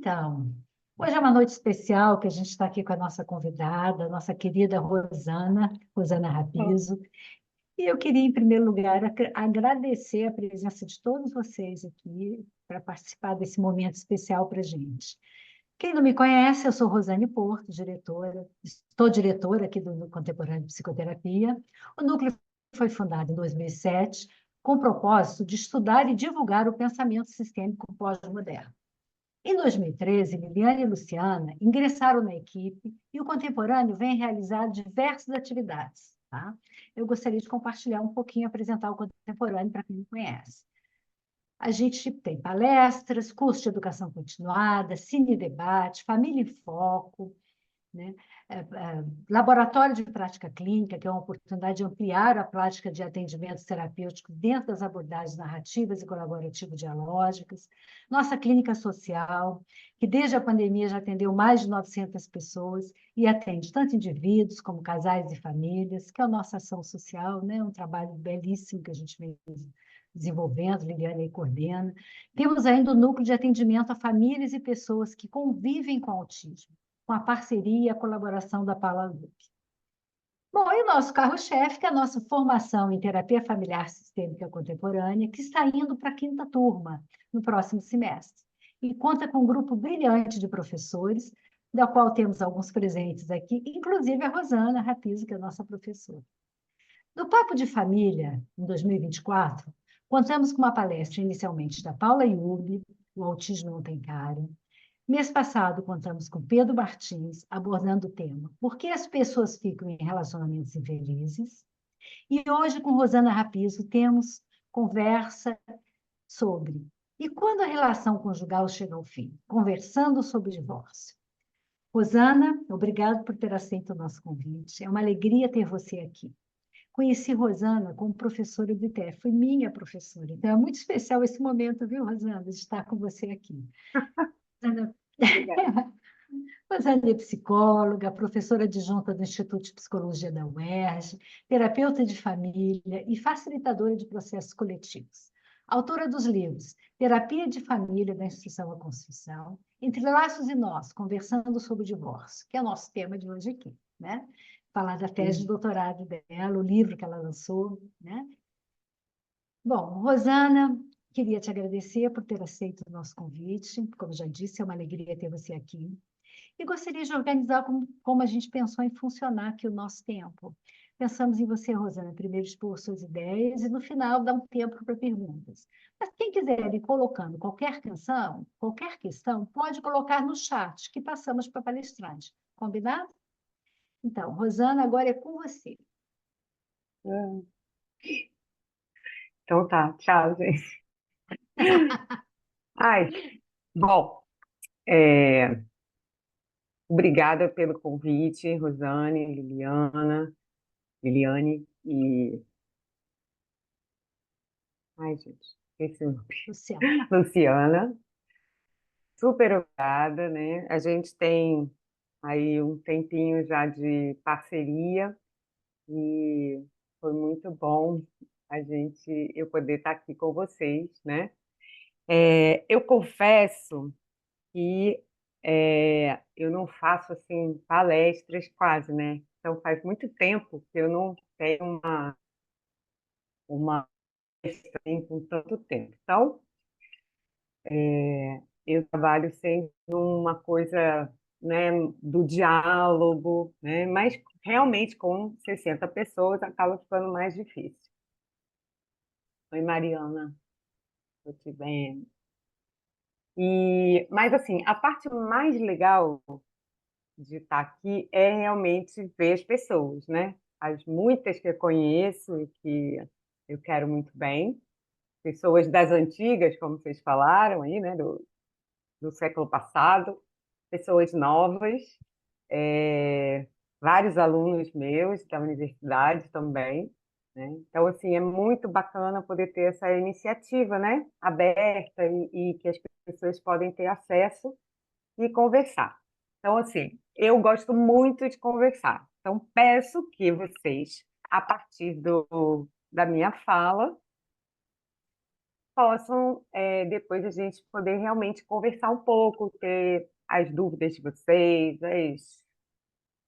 Então, hoje é uma noite especial que a gente está aqui com a nossa convidada, a nossa querida Rosana Rapizo. E eu queria, em primeiro lugar, agradecer a presença de todos vocês aqui para participar desse momento especial para a gente. Quem não me conhece, eu sou Rosane Porto, estou diretora aqui do Núcleo Contemporâneo de Psicoterapia. O núcleo foi fundado em 2007 com o propósito de estudar e divulgar o pensamento sistêmico pós-moderno. Em 2013, Liliane e Luciana ingressaram na equipe e o Contemporâneo vem realizar diversas atividades. Tá? Eu gostaria de compartilhar um pouquinho, apresentar o Contemporâneo para quem não conhece. A gente tem palestras, curso de educação continuada, cine debate, família em foco, né? Laboratório de prática clínica, que é uma oportunidade de ampliar a prática de atendimentos terapêuticos dentro das abordagens narrativas e colaborativo-dialógicas. Nossa clínica social, que desde a pandemia já atendeu mais de 900 pessoas e atende tanto indivíduos como casais e famílias, que é a nossa ação social, né? Um trabalho belíssimo que a gente vem desenvolvendo, Liliane aí coordena. Temos ainda o núcleo de atendimento a famílias e pessoas que convivem com autismo, com a parceria e a colaboração da Paula Lupe. Bom, e o nosso carro-chefe, que é a nossa formação em terapia familiar sistêmica contemporânea, que está indo para a 5ª turma no próximo semestre. E conta com um grupo brilhante de professores, da qual temos alguns presentes aqui, inclusive a Rosana Rapizo, que é a nossa professora. No Papo de Família, em 2024, contamos com uma palestra inicialmente da Paula Yubi, O Autismo Não Tem Cara. Mês passado, contamos com Pedro Martins, abordando o tema Por que as pessoas ficam em relacionamentos infelizes? E hoje, com Rosana Rapizo, temos conversa sobre E quando a relação conjugal chega ao fim? Conversando sobre o divórcio. Rosana, obrigado por ter aceito o nosso convite. É uma alegria ter você aqui. Conheci Rosana como professora do ITF, foi minha professora. Então, é muito especial esse momento, viu, Rosana, de estar com você aqui. Rosana, Rosana é psicóloga, professora adjunta do Instituto de Psicologia da UERJ, terapeuta de família e facilitadora de processos coletivos. Autora dos livros Terapia de Família da Instrução à Construção, Entre Laços e Nós, Conversando sobre o Divórcio, que é o nosso tema de hoje aqui, né? Falar da tese de doutorado dela, o livro que ela lançou, né? Bom, Rosana, queria te agradecer por ter aceito o nosso convite. Como já disse, é uma alegria ter você aqui. E gostaria de organizar como a gente pensou em funcionar aqui o nosso tempo. Pensamos em você, Rosana, primeiro expor suas ideias e, no final, dar um tempo para perguntas. Mas quem quiser ir colocando qualquer questão, pode colocar no chat, que passamos para a palestrante. Combinado? Então, Rosana, agora é com você. Então tá, tchau, gente. Ai, bom, é, obrigada pelo convite, Rosane, Liliane ai, gente, esqueci o nome. Luciana. Luciana, super obrigada, né? A gente tem aí um tempinho já de parceria e foi muito bom eu poder estar aqui com vocês, né? Eu confesso que eu não faço assim palestras quase, né? Então faz muito tempo que eu não tenho uma palestra assim, com tanto tempo. Então eu trabalho sempre numa coisa, né, do diálogo, né? Mas realmente com 60 pessoas acaba ficando mais difícil. Oi, Mariana, estou te vendo. Mas assim, a parte mais legal de estar aqui é realmente ver as pessoas, né? As muitas que eu conheço e que eu quero muito bem, pessoas das antigas, como vocês falaram aí, né? Do século passado, pessoas novas, é, vários alunos meus da universidade também, né? Então, assim, é muito bacana poder ter essa iniciativa, né? Aberta e que as pessoas podem ter acesso e conversar. Então, assim, eu gosto muito de conversar. Então, peço que vocês, a partir da minha fala, possam, depois a gente poder realmente conversar um pouco, ter as dúvidas de vocês, os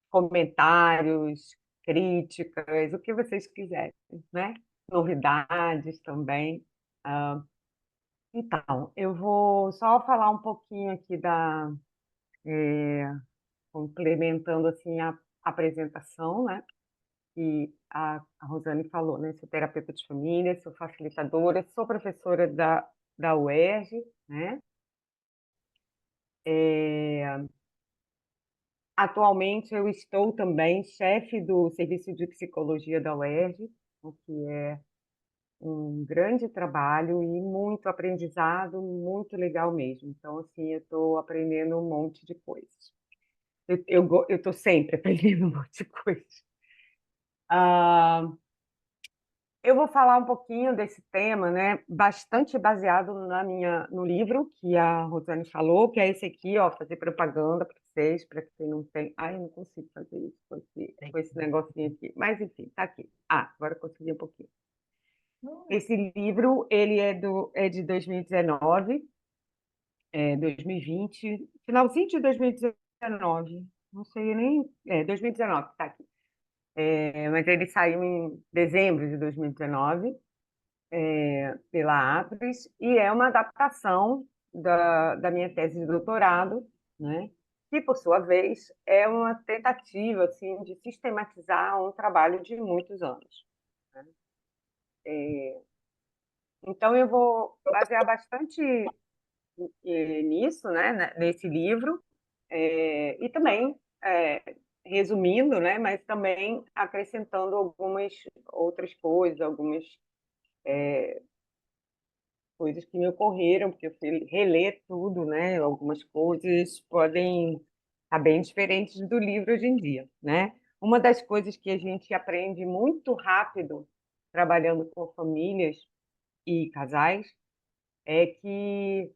comentários, críticas, o que vocês quiserem, né? Novidades também. Ah, então, eu vou só falar um pouquinho aqui complementando assim a apresentação, né? Que a Rosane falou, né? Sou terapeuta de família, sou facilitadora, sou professora da UERJ, né? É, atualmente eu estou também chefe do Serviço de Psicologia da UERJ, o que é um grande trabalho e muito aprendizado, muito legal mesmo. Então, assim, eu estou aprendendo um monte de coisas. Eu estou sempre aprendendo um monte de coisas. Ah, eu vou falar um pouquinho desse tema, né? Bastante baseado no livro que a Rosane falou, que é esse aqui, ó, fazer propaganda para vocês, para quem não tem. Ai, eu não consigo fazer isso com esse negocinho aqui. Mas enfim, tá aqui. Agora eu consegui um pouquinho. Esse livro, ele é de 2019, 2020, finalzinho de 2019, não sei nem, 2019, tá aqui. Mas ele saiu em dezembro de 2019, pela Apres, e é uma adaptação da minha tese de doutorado, né? Que, por sua vez, é uma tentativa assim, de sistematizar um trabalho de muitos anos, né? Então, eu vou basear bastante nisso, né, nesse livro, e também resumindo, né, mas também acrescentando algumas outras coisas, algumas coisas que me ocorreram, porque eu fui reler tudo, né, algumas coisas podem estar bem diferentes do livro hoje em dia, né? Uma das coisas que a gente aprende muito rápido trabalhando com famílias e casais é que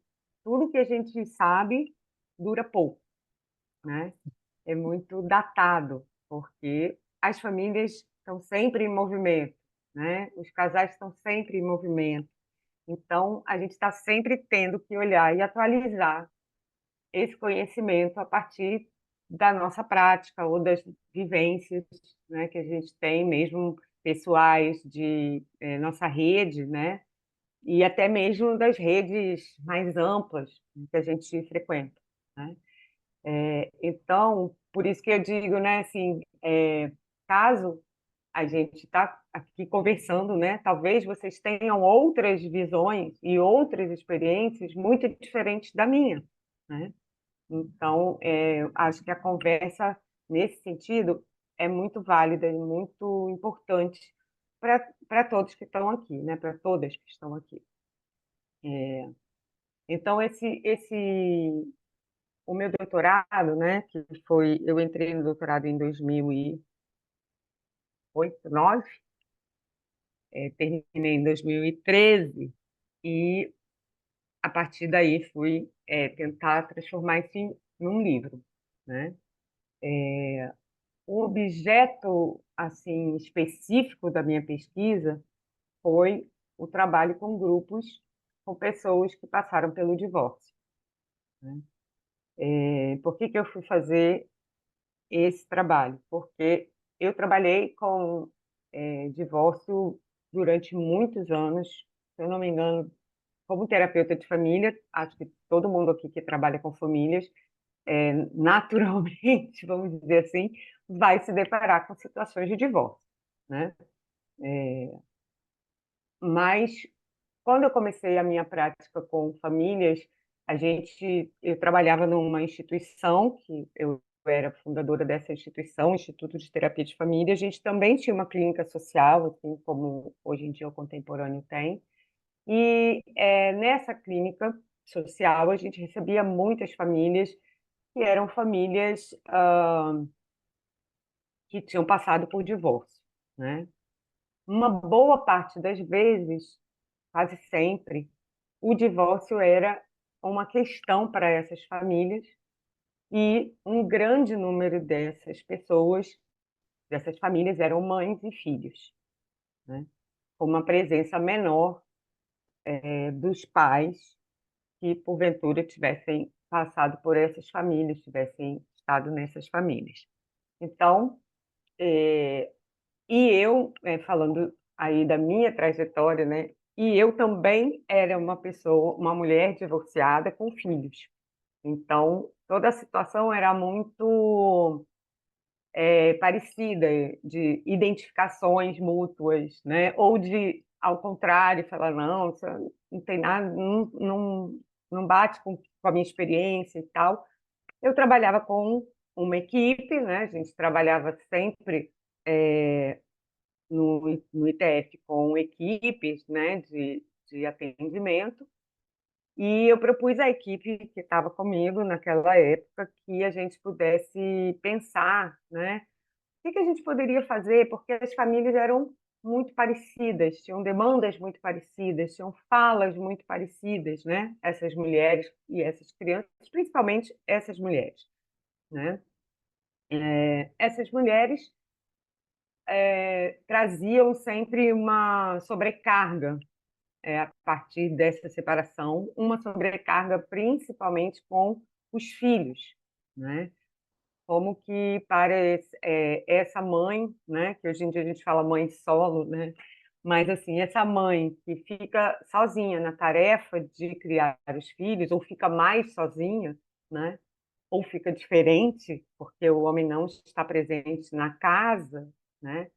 tudo que a gente sabe dura pouco, né? É muito datado, porque as famílias estão sempre em movimento, né? Os casais estão sempre em movimento. Então, a gente está sempre tendo que olhar e atualizar esse conhecimento a partir da nossa prática ou das vivências, né, que a gente tem, mesmo pessoais, de nossa rede, né? E até mesmo das redes mais amplas que a gente frequenta, né? Então, por isso que eu digo, né, assim, caso a gente está aqui conversando, né, talvez vocês tenham outras visões e outras experiências muito diferentes da minha, né? Então, acho que a conversa, nesse sentido, é muito válida e muito importante para todos que estão aqui, né, para todas que estão aqui. Então, o meu doutorado, né, eu entrei no doutorado em 2008, 2009, terminei em 2013 e a partir daí fui tentar transformar isso num livro, né? O objeto assim específico da minha pesquisa foi o trabalho com grupos, com pessoas que passaram pelo divórcio, né? Por que que eu fui fazer esse trabalho? Porque eu trabalhei com divórcio durante muitos anos, se eu não me engano, como terapeuta de família. Acho que todo mundo aqui que trabalha com famílias, naturalmente, vamos dizer assim, vai se deparar com situações de divórcio, né? Mas quando eu comecei a minha prática com famílias, eu trabalhava numa instituição, que eu era fundadora dessa instituição, Instituto de Terapia de Família. A gente também tinha uma clínica social, assim como hoje em dia o Contemporâneo tem. E nessa clínica social a gente recebia muitas famílias que eram famílias que tinham passado por divórcio, né? Uma boa parte das vezes, quase sempre, o divórcio era uma questão para essas famílias e um grande número dessas pessoas, dessas famílias, eram mães e filhos, né? Com uma presença menor dos pais que, porventura, tivessem passado por essas famílias, tivessem estado nessas famílias. Então, e eu, falando aí da minha trajetória, né? E eu também era uma pessoa, uma mulher divorciada com filhos. Então, toda a situação era muito parecida, de identificações mútuas, né? Ou de, ao contrário, falar, não, isso não tem nada, não bate com a minha experiência e tal. Eu trabalhava com uma equipe, né? A gente trabalhava sempre no ITF com equipes, né, de atendimento, e eu propus à equipe que estava comigo naquela época que a gente pudesse pensar, né, o que a gente poderia fazer, porque as famílias eram muito parecidas, tinham demandas muito parecidas, tinham falas muito parecidas, né, essas mulheres e essas crianças, principalmente essas mulheres, né. Essas mulheres traziam sempre uma sobrecarga a partir dessa separação, uma sobrecarga principalmente com os filhos, né? Como que para essa mãe, né? Que hoje em dia a gente fala mãe solo, né? Mas assim, essa mãe que fica sozinha na tarefa de criar os filhos, ou fica mais sozinha, né? Ou fica diferente, porque o homem não está presente na casa, né?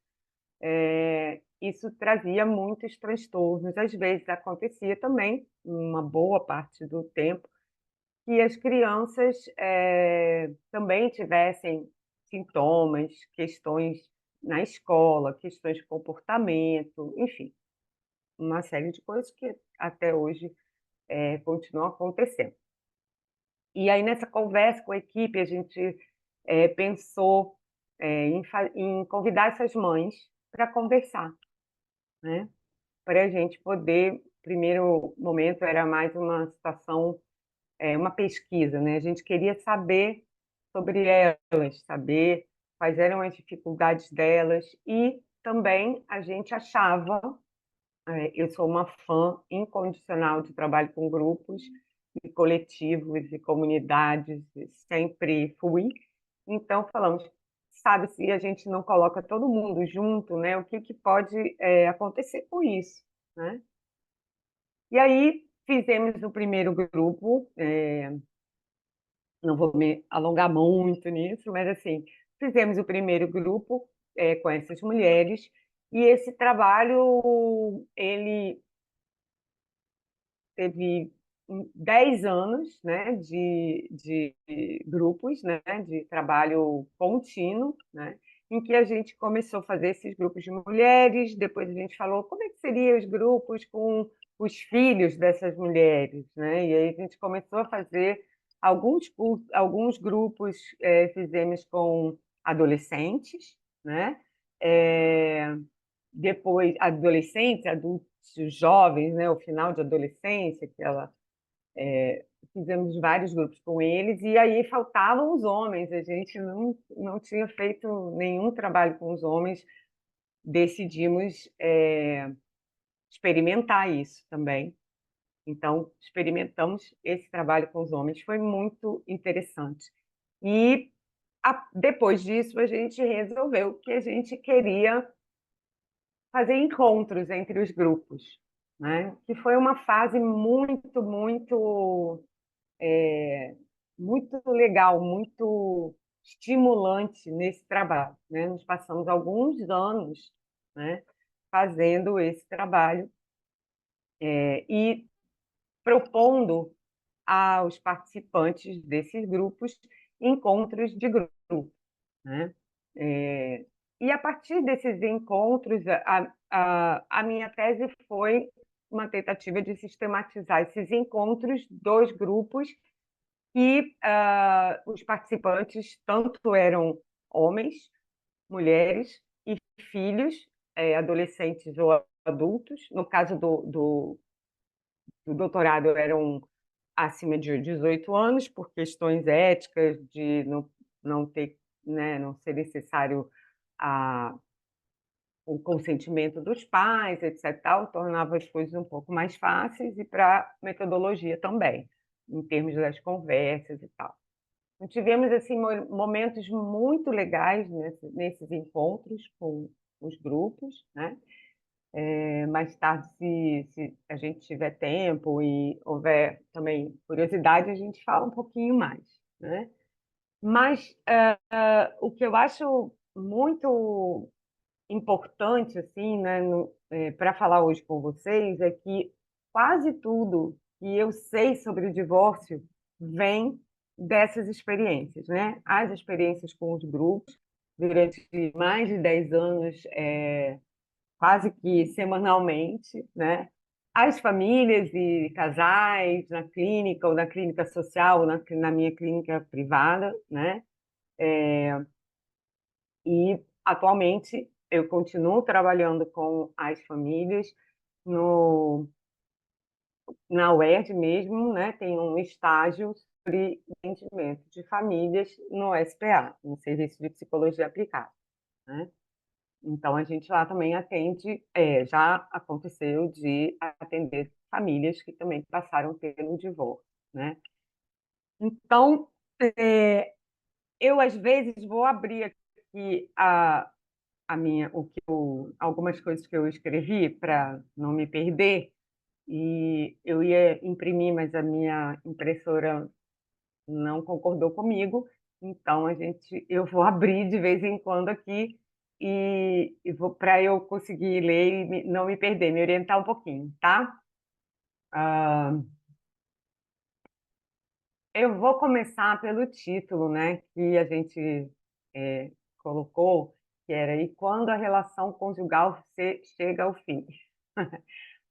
Isso trazia muitos transtornos. Às vezes acontecia também, uma boa parte do tempo, que as crianças também tivessem sintomas, questões na escola, questões de comportamento, enfim, uma série de coisas que até hoje continuam acontecendo. E aí, nessa conversa com a equipe, a gente pensou em convidar essas mães para conversar, né? Para a gente poder, primeiro momento era mais uma situação, uma pesquisa, né? A gente queria saber sobre elas, saber quais eram as dificuldades delas e também a gente achava, eu sou uma fã incondicional de trabalho com grupos e coletivos e comunidades, sempre fui. Então falamos, sabe, se a gente não coloca todo mundo junto, né, o que que pode acontecer com isso, né? E aí fizemos o primeiro grupo, não vou me alongar muito nisso, mas assim, fizemos o primeiro grupo com essas mulheres, e esse trabalho, ele teve 10 anos, né, de grupos, né, de trabalho contínuo, né, em que a gente começou a fazer esses grupos de mulheres, depois a gente falou como é que seriam os grupos com os filhos dessas mulheres, né, e aí a gente começou a fazer alguns grupos, fizemos com adolescentes, né, depois adolescentes, adultos, jovens, né, o final de adolescência, fizemos vários grupos com eles, e aí faltavam os homens, a gente não tinha feito nenhum trabalho com os homens, decidimos experimentar isso também. Então, experimentamos esse trabalho com os homens, foi muito interessante. E depois disso, a gente resolveu que a gente queria fazer encontros entre os grupos, né? Que foi uma fase muito legal, muito estimulante nesse trabalho, né? Nós passamos alguns anos, né, fazendo esse trabalho e propondo aos participantes desses grupos encontros de grupo, né? É, e a partir desses encontros, a minha tese foi uma tentativa de sistematizar esses encontros dos grupos e os participantes tanto eram homens, mulheres e filhos, adolescentes ou adultos. No caso do doutorado, eram acima de 18 anos, por questões éticas, de não ter, né, não ser necessário a o consentimento dos pais, etc. Tal, tornava as coisas um pouco mais fáceis e para metodologia também, em termos das conversas e tal. Então, tivemos assim momentos muito legais nesses encontros com os grupos, né? Mais tarde, se a gente tiver tempo e houver também curiosidade, a gente fala um pouquinho mais, né? Mas o que eu acho muito importante, assim, né, para falar hoje com vocês, é que quase tudo que eu sei sobre o divórcio vem dessas experiências, né? As experiências com os grupos, durante mais de 10 anos, quase que semanalmente, né? As famílias e casais na clínica, ou na clínica social, ou na minha clínica privada, né? E, atualmente, eu continuo trabalhando com as famílias no, na UERJ mesmo, né? Tem um estágio sobre atendimento de famílias no SPA, no Serviço de Psicologia Aplicada, né? Então, a gente lá também atende, já aconteceu de atender famílias que também passaram pelo divórcio, né? Então, eu, às vezes, vou abrir aqui algumas coisas que eu escrevi para não me perder, e eu ia imprimir, mas a minha impressora não concordou comigo, então eu vou abrir de vez em quando aqui e vou para eu conseguir ler e não me perder, me orientar um pouquinho, tá? Ah, eu vou começar pelo título, né, que a gente é, colocou, que era "E quando a relação conjugal chega ao fim?"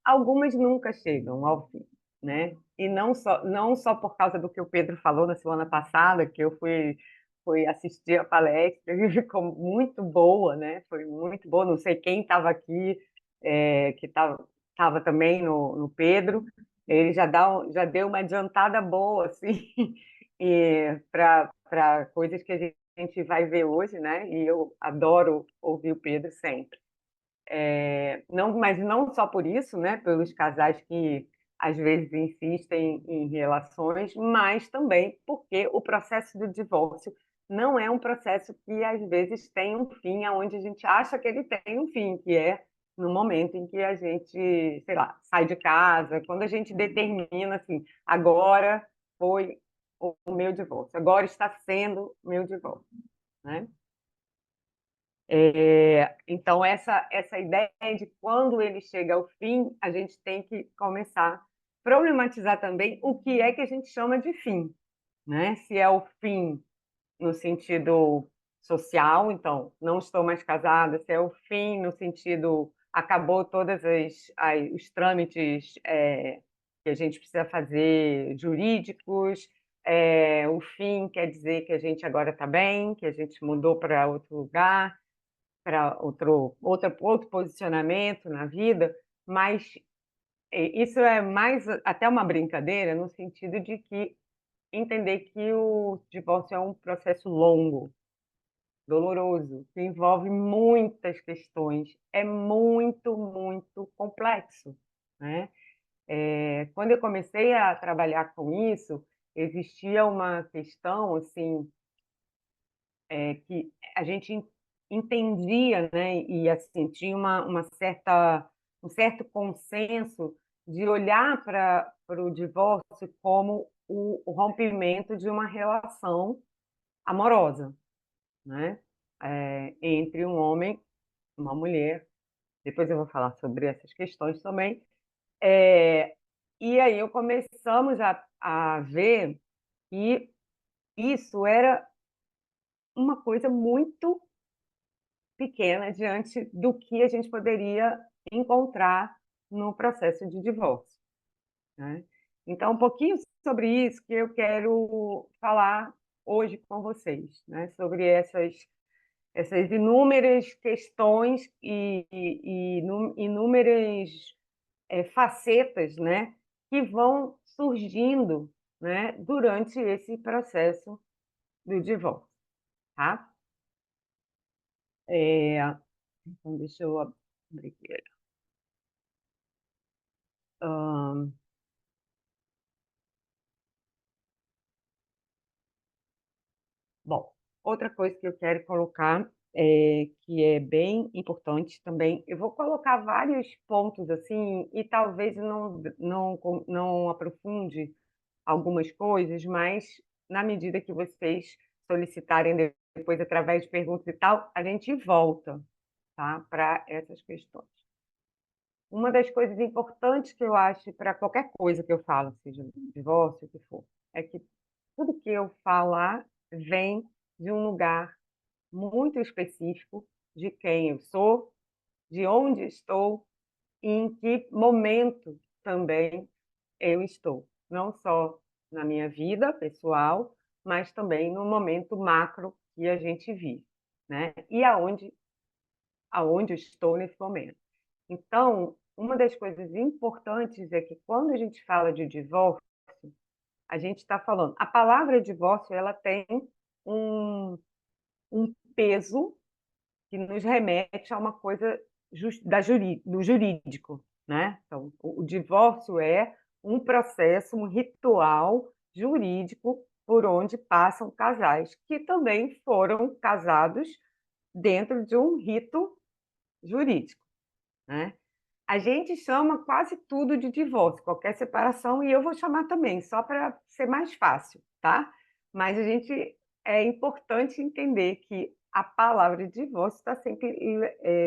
Algumas nunca chegam ao fim, né? E não só por causa do que o Pedro falou na semana passada, que eu fui assistir a palestra e ficou muito boa, né? Foi muito boa. Não sei quem estava aqui, que estava também no Pedro. Ele já deu uma adiantada boa, assim, para coisas que a gente vai ver hoje, né? E eu adoro ouvir o Pedro sempre. Não, mas não só por isso, né, pelos casais que às vezes insistem em relações, mas também porque o processo do divórcio não é um processo que às vezes tem um fim aonde a gente acha que ele tem um fim, que é no momento em que a gente, sei lá, sai de casa, quando a gente determina assim, agora foi o meu divórcio, agora está sendo o meu divórcio, né? Então, essa ideia de quando ele chega ao fim, a gente tem que começar a problematizar também o que é que a gente chama de fim, né? Se é o fim no sentido social, então, não estou mais casada, se é o fim no sentido acabou todos os trâmites que a gente precisa fazer jurídicos, o fim quer dizer que a gente agora está bem, que a gente mudou para outro lugar, para outro posicionamento na vida, mas isso é mais até uma brincadeira no sentido de que entender que o divórcio é um processo longo, doloroso, que envolve muitas questões, é muito, muito complexo, né? Quando eu comecei a trabalhar com isso, existia uma questão assim que a gente entendia, né, e assim, tinha um certo consenso de olhar para o divórcio como o rompimento de uma relação amorosa, né, entre um homem e uma mulher. Depois eu vou falar sobre essas questões também. E aí começamos a ver que isso era uma coisa muito pequena diante do que a gente poderia encontrar no processo de divórcio, né? Então, um pouquinho sobre isso que eu quero falar hoje com vocês, né? Sobre essas inúmeras questões e inúmeras facetas, né? Que vão surgindo, né? Durante esse processo do divórcio, tá? Então, deixa eu abrir aqui. Ahn, Bom, outra coisa que eu quero colocar, que é bem importante também, eu vou colocar vários pontos assim, e talvez não aprofunde algumas coisas, mas na medida que vocês solicitarem depois através de perguntas e tal, a gente volta, tá, para essas questões. Uma das coisas importantes que eu acho para qualquer coisa que eu falo, seja divórcio, o que for, é que tudo que eu falar vem de um lugar muito específico de quem eu sou, de onde estou e em que momento também eu estou. Não só na minha vida pessoal, mas também no momento macro que a gente vive, né? E aonde eu estou nesse momento. Então, uma das coisas importantes é que quando a gente fala de divórcio, a gente está falando. A palavra divórcio ela tem um, um peso que nos remete a uma coisa do jurídico, né? Então, o divórcio é um processo, um ritual jurídico por onde passam casais que também foram casados dentro de um rito jurídico, né? A gente chama quase tudo de divórcio, qualquer separação, e eu vou chamar também, só para ser mais fácil, tá? Mas é importante entender que a palavra divórcio está sempre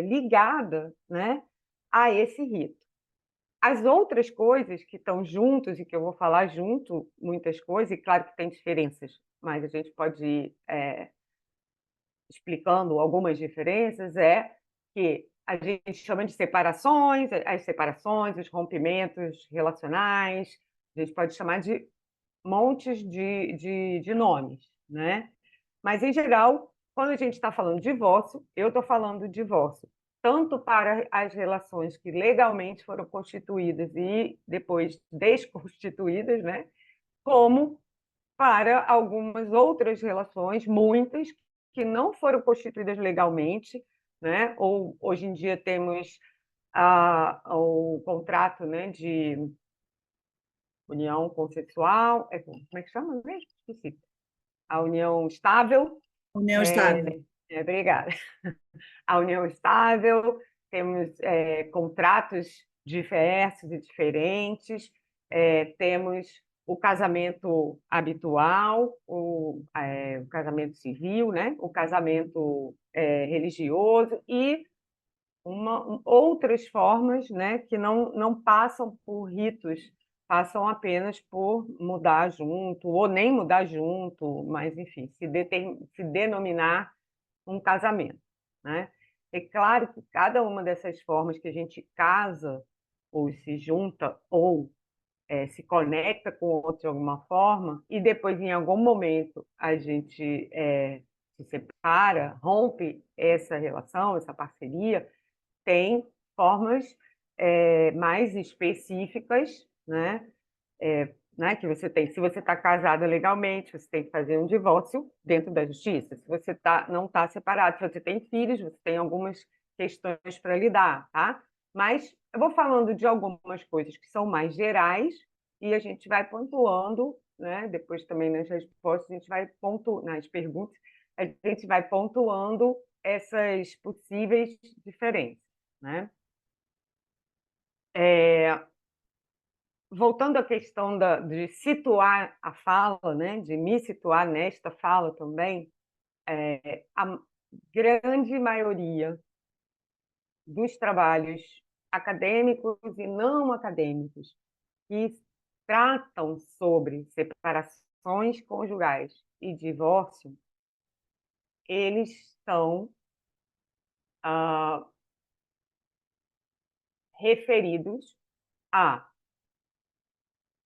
ligada, né, a esse rito. As outras coisas que estão juntos e que eu vou falar junto, muitas coisas, e claro que tem diferenças, mas a gente pode ir explicando algumas diferenças, é que a gente chama de separações, as separações, os rompimentos relacionais, a gente pode chamar de montes de nomes, né? Mas, em geral, quando a gente está falando de divórcio, eu estou falando de divórcio tanto para as relações que legalmente foram constituídas e depois desconstituídas, né? Como para algumas outras relações, muitas, que não foram constituídas legalmente, né? Ou hoje em dia temos o contrato, né, de união consensual, como é que chama mesmo? Esqueci. A união estável, União estável. obrigada. A união estável, temos contratos diversos e diferentes, temos o casamento habitual, o casamento civil, né? O casamento religioso e outras formas, né? Que não passam por ritos, passam apenas por mudar junto, ou nem mudar junto, mas enfim, se denominar um casamento, né? É claro que cada uma dessas formas que a gente casa, ou se junta, ou se conecta com o outro de alguma forma, e depois, em algum momento, a gente se separa, rompe essa relação, essa parceria, tem formas mais específicas, né? Né, que você tem. Se você está casada legalmente, você tem que fazer um divórcio dentro da justiça. Se você não está separado, se você tem filhos, você tem algumas questões para lidar, tá? Mas eu vou falando de algumas coisas que são mais gerais e a gente vai pontuando, né? Depois também nas respostas, a gente vai pontuando, nas perguntas, a gente vai pontuando essas possíveis diferenças, né? Voltando à questão de situar a fala, né, de me situar nesta fala também, a grande maioria dos trabalhos acadêmicos e não acadêmicos que tratam sobre separações conjugais e divórcio, eles são ah, referidos a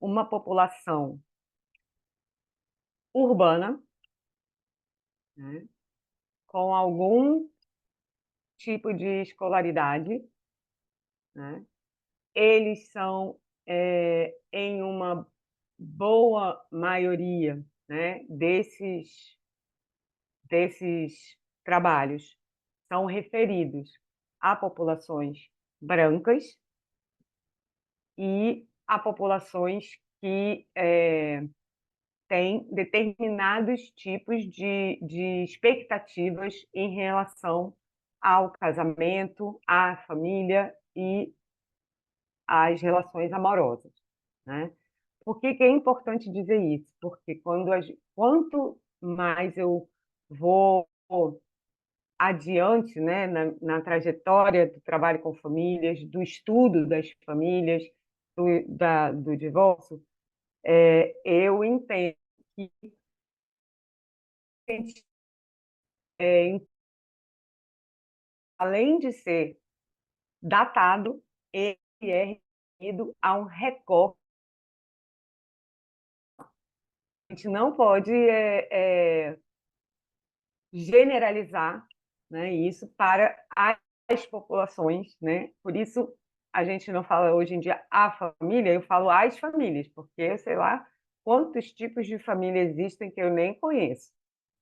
uma população urbana, né, com algum tipo de escolaridade, né? Eles são, em uma boa maioria, né, desses trabalhos, são referidos a populações brancas e a populações que têm determinados tipos de expectativas em relação ao casamento, à família e às relações amorosas, né? Por que que é importante dizer isso? Porque quanto mais eu vou adiante, né, na trajetória do trabalho com famílias, do estudo das famílias, do divórcio, eu entendo que, é, além de ser datado, ele é reunido a um recorte. A gente não pode generalizar, né, isso para as populações, né? Por isso a gente não fala hoje em dia a família, eu falo as famílias, porque sei lá quantos tipos de família existem que eu nem conheço,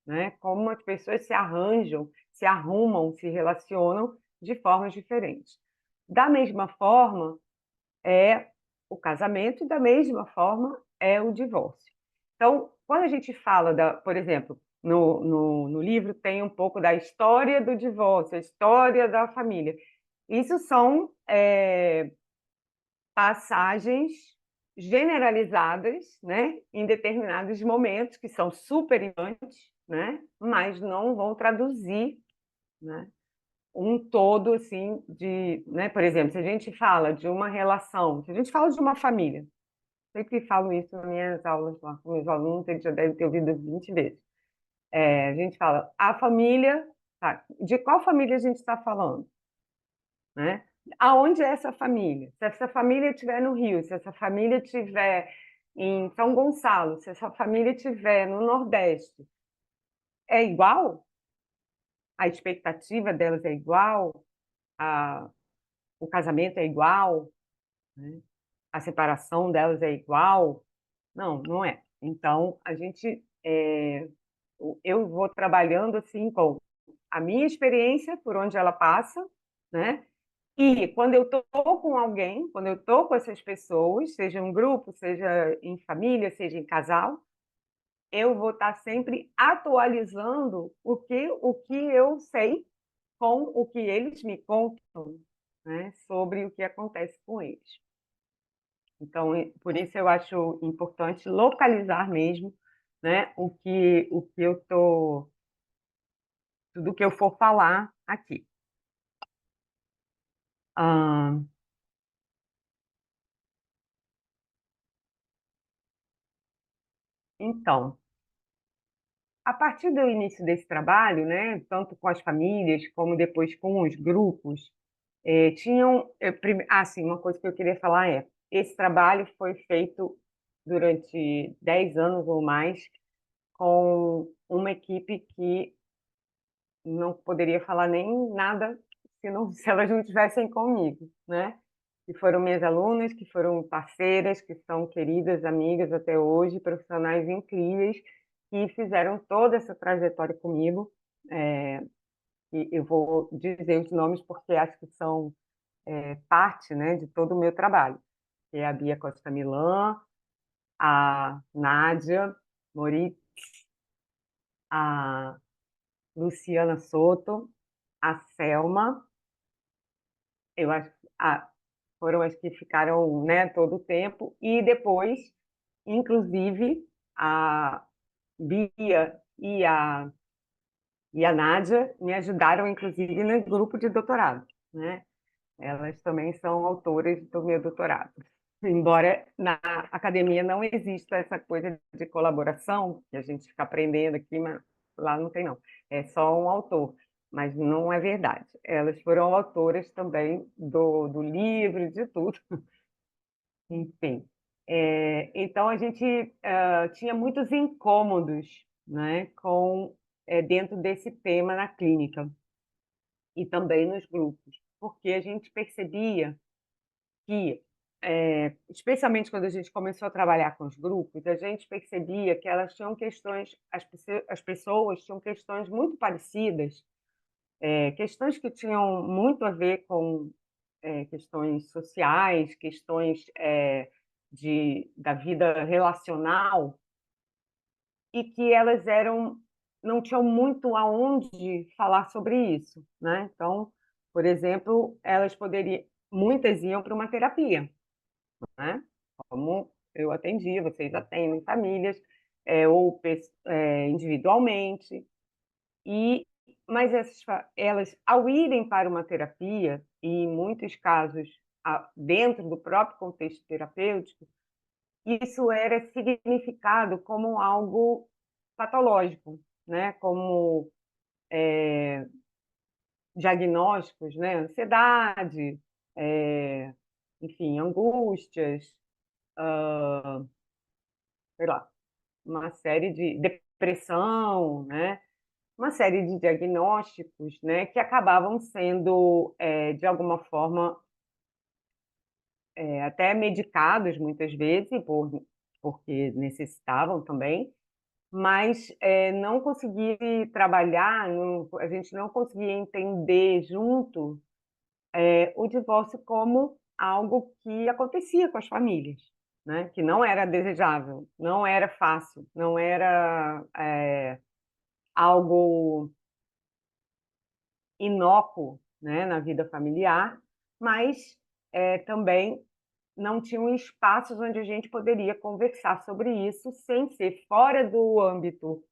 né? Como as pessoas se arranjam, se arrumam, se relacionam de formas diferentes. Da mesma forma é o casamento e da mesma forma é o divórcio. Então, quando a gente fala por exemplo, no livro tem um pouco da história do divórcio, a história da família. Isso são passagens generalizadas, né, em determinados momentos que são super importantes, né, mas não vão traduzir, né, um todo assim né, por exemplo, se a gente fala de uma relação, se a gente fala de uma família, sempre falo isso nas minhas aulas lá com meus alunos, eles já devem ter ouvido 20 vezes. A gente fala, a família, tá, de qual família a gente está falando? Né? Aonde é essa família? Se essa família estiver no Rio, se essa família estiver em São Gonçalo, se essa família estiver no Nordeste, é igual? A expectativa delas é igual? A, o casamento é igual? Né? A separação delas é igual? Não, não é. Então, eu vou trabalhando assim com a minha experiência, por onde ela passa, né? E quando eu estou com alguém, quando eu estou com essas pessoas, seja em um grupo, seja em família, seja em casal, eu vou estar sempre atualizando o que eu sei com o que eles me contam, né, sobre o que acontece com eles. Então, por isso eu acho importante localizar mesmo, né, o que eu tô, tudo que eu for falar aqui. Ah, então, a partir do início desse trabalho, né, tanto com as famílias como depois com os grupos, sim, uma coisa que eu queria falar esse trabalho foi feito durante 10 anos ou mais com uma equipe que não poderia falar nem nada se, não, se elas não estivessem comigo, né? Que foram minhas alunas, que foram parceiras, que são queridas amigas até hoje, profissionais incríveis, que fizeram toda essa trajetória comigo. E eu vou dizer os nomes porque acho que são parte, né, de todo o meu trabalho. Que é a Bia Costa Milan, a Nádia Moritz, a Luciana Soto, a Selma, eu acho que foram as que ficaram, né, todo o tempo, e depois, inclusive, a Bia e a Nádia me ajudaram, inclusive, no grupo de doutorado, né? Elas também são autoras do meu doutorado. Embora na academia não exista essa coisa de colaboração, que a gente fica aprendendo aqui, mas lá não tem não. É só um autor, mas não é verdade. Elas foram autoras também do livro, de tudo. Enfim. Então a gente tinha muitos incômodos, né, dentro desse tema na clínica e também nos grupos, porque a gente percebia que, especialmente quando a gente começou a trabalhar com os grupos, a gente percebia que elas tinham questões, as pessoas tinham questões muito parecidas questões que tinham muito a ver com questões sociais, questões da vida relacional, e que elas não tinham muito aonde falar sobre isso, né? Então, por exemplo, muitas iam para uma terapia, né? Como eu atendia, vocês atendem famílias, ou individualmente, e mas elas, ao irem para uma terapia, e em muitos casos dentro do próprio contexto terapêutico, isso era significado como algo patológico, né? Como diagnósticos, né? Ansiedade, é, enfim, angústias, sei lá, uma série de depressão, né? Uma série de diagnósticos, né? Que acabavam sendo, de alguma forma, até medicados muitas vezes, porque necessitavam também, mas não conseguir trabalhar, a gente não conseguia entender junto o divórcio como algo que acontecia com as famílias, né? Que não era desejável, não era fácil, não era algo inócuo, né, na vida familiar, mas também não tinham espaços onde a gente poderia conversar sobre isso sem ser fora do âmbito,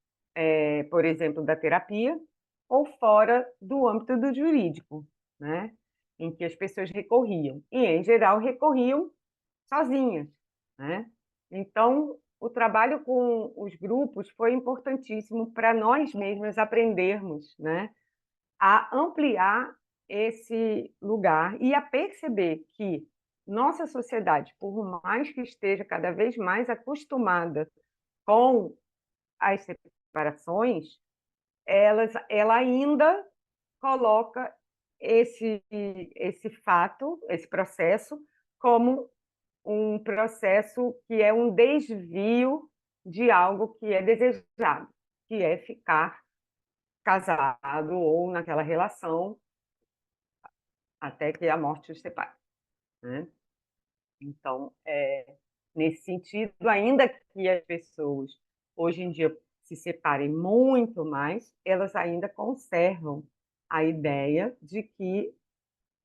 por exemplo, da terapia ou fora do âmbito do jurídico, né? Em que as pessoas recorriam. E, em geral, recorriam sozinhas, né? Então, o trabalho com os grupos foi importantíssimo para nós mesmos aprendermos, né, a ampliar esse lugar e a perceber que nossa sociedade, por mais que esteja cada vez mais acostumada com as separações, ela ainda coloca esse fato, esse processo, como um processo que é um desvio de algo que é desejado, que é ficar casado ou naquela relação até que a morte os separe, né? Então, nesse sentido, ainda que as pessoas hoje em dia se separem muito mais, elas ainda conservam a ideia de que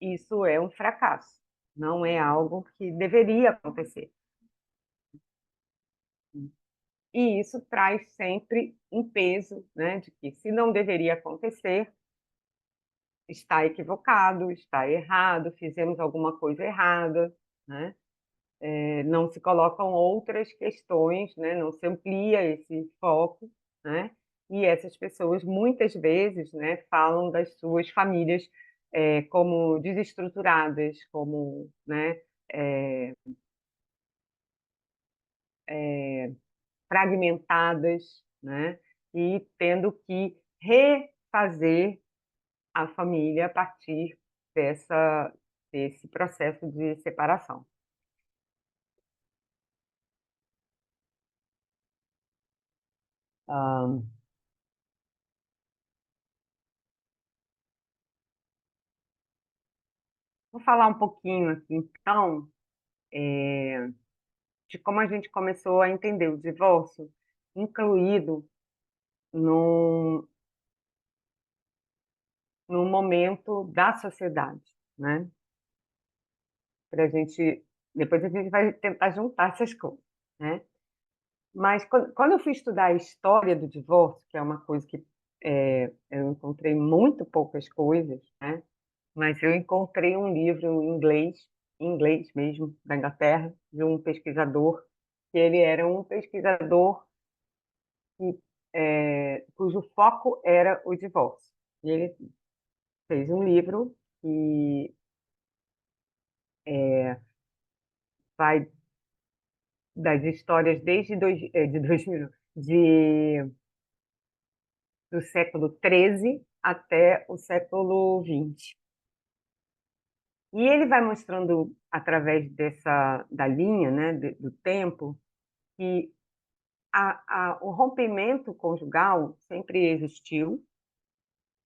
isso é um fracasso, não é algo que deveria acontecer. E isso traz sempre um peso, né, de que se não deveria acontecer, está equivocado, está errado, fizemos alguma coisa errada, né? Não se colocam outras questões, né? Não se amplia esse foco, né? E essas pessoas muitas vezes, né, falam das suas famílias como desestruturadas, como, né, é, fragmentadas, né? E tendo que refazer a família a partir desse processo de separação. Ah, vou falar um pouquinho aqui, então, de como a gente começou a entender o divórcio incluído num, num momento da sociedade, né? Para a gente, depois a gente vai tentar juntar essas coisas, né? Mas quando eu fui estudar a história do divórcio, que é uma coisa que eu encontrei muito poucas coisas, né? Mas eu encontrei um livro em inglês mesmo, da Inglaterra, de um pesquisador, que ele era um pesquisador cujo foco era o divórcio. E ele fez um livro que vai das histórias desde de 2000, do século XIII até o século XX. E ele vai mostrando, através da linha, né, do tempo, que o rompimento conjugal sempre existiu,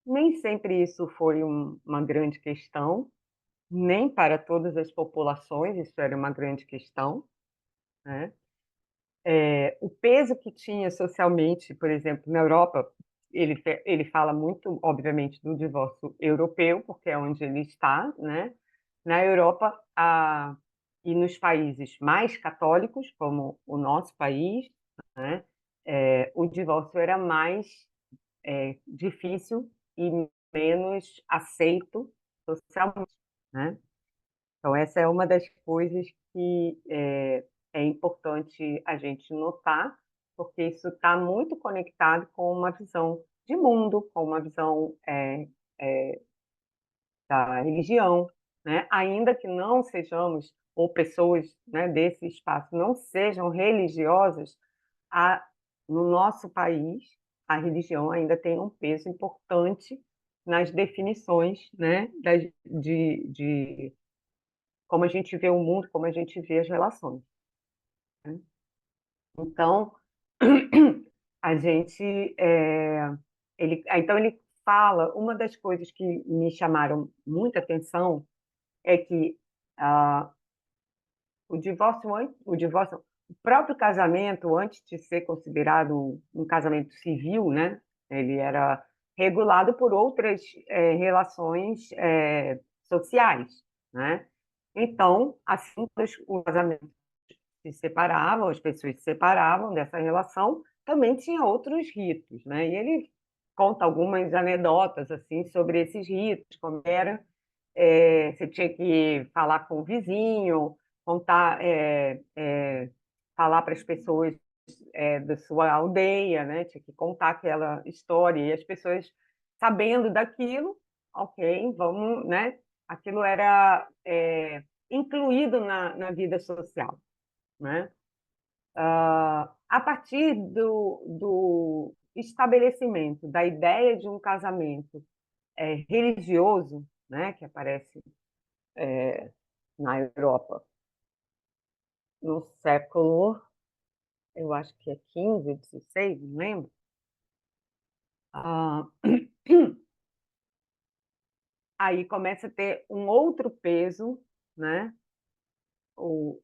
Nem sempre isso foi uma grande questão, nem para todas as populações isso era uma grande questão, né? O peso que tinha socialmente, por exemplo, na Europa, ele fala muito, obviamente, do divórcio europeu, porque é onde ele está, né? Na Europa, e nos países mais católicos, como o nosso país, né? O divórcio era mais difícil e menos aceito socialmente, né? Então, essa é uma das coisas que é importante a gente notar, porque isso está muito conectado com uma visão de mundo, com uma visão da religião, né? Ainda que não sejamos, ou pessoas, né, desse espaço não sejam religiosas, a, no nosso país, a religião ainda tem um peso importante nas definições, né, de como a gente vê o mundo, como a gente vê as relações, né? Então, a gente, então ele fala, uma das coisas que me chamaram muita atenção é que ah, o próprio casamento, antes de ser considerado um casamento civil, né, ele era regulado por outras relações sociais, né? Então, assim que o casamento se separavam, as pessoas se separavam dessa relação, também tinha outros ritos, né? E ele conta algumas anedotas assim sobre esses ritos, como era, você tinha que falar com o vizinho, contar, falar para as pessoas da sua aldeia, né? Tinha que contar aquela história e as pessoas sabendo daquilo, ok, vamos, né? Aquilo era incluído na vida social, né? A partir do estabelecimento da ideia de um casamento religioso, né, que aparece na Europa no século, eu acho que é 15, 16, não lembro. Ah, aí começa a ter um outro peso, né?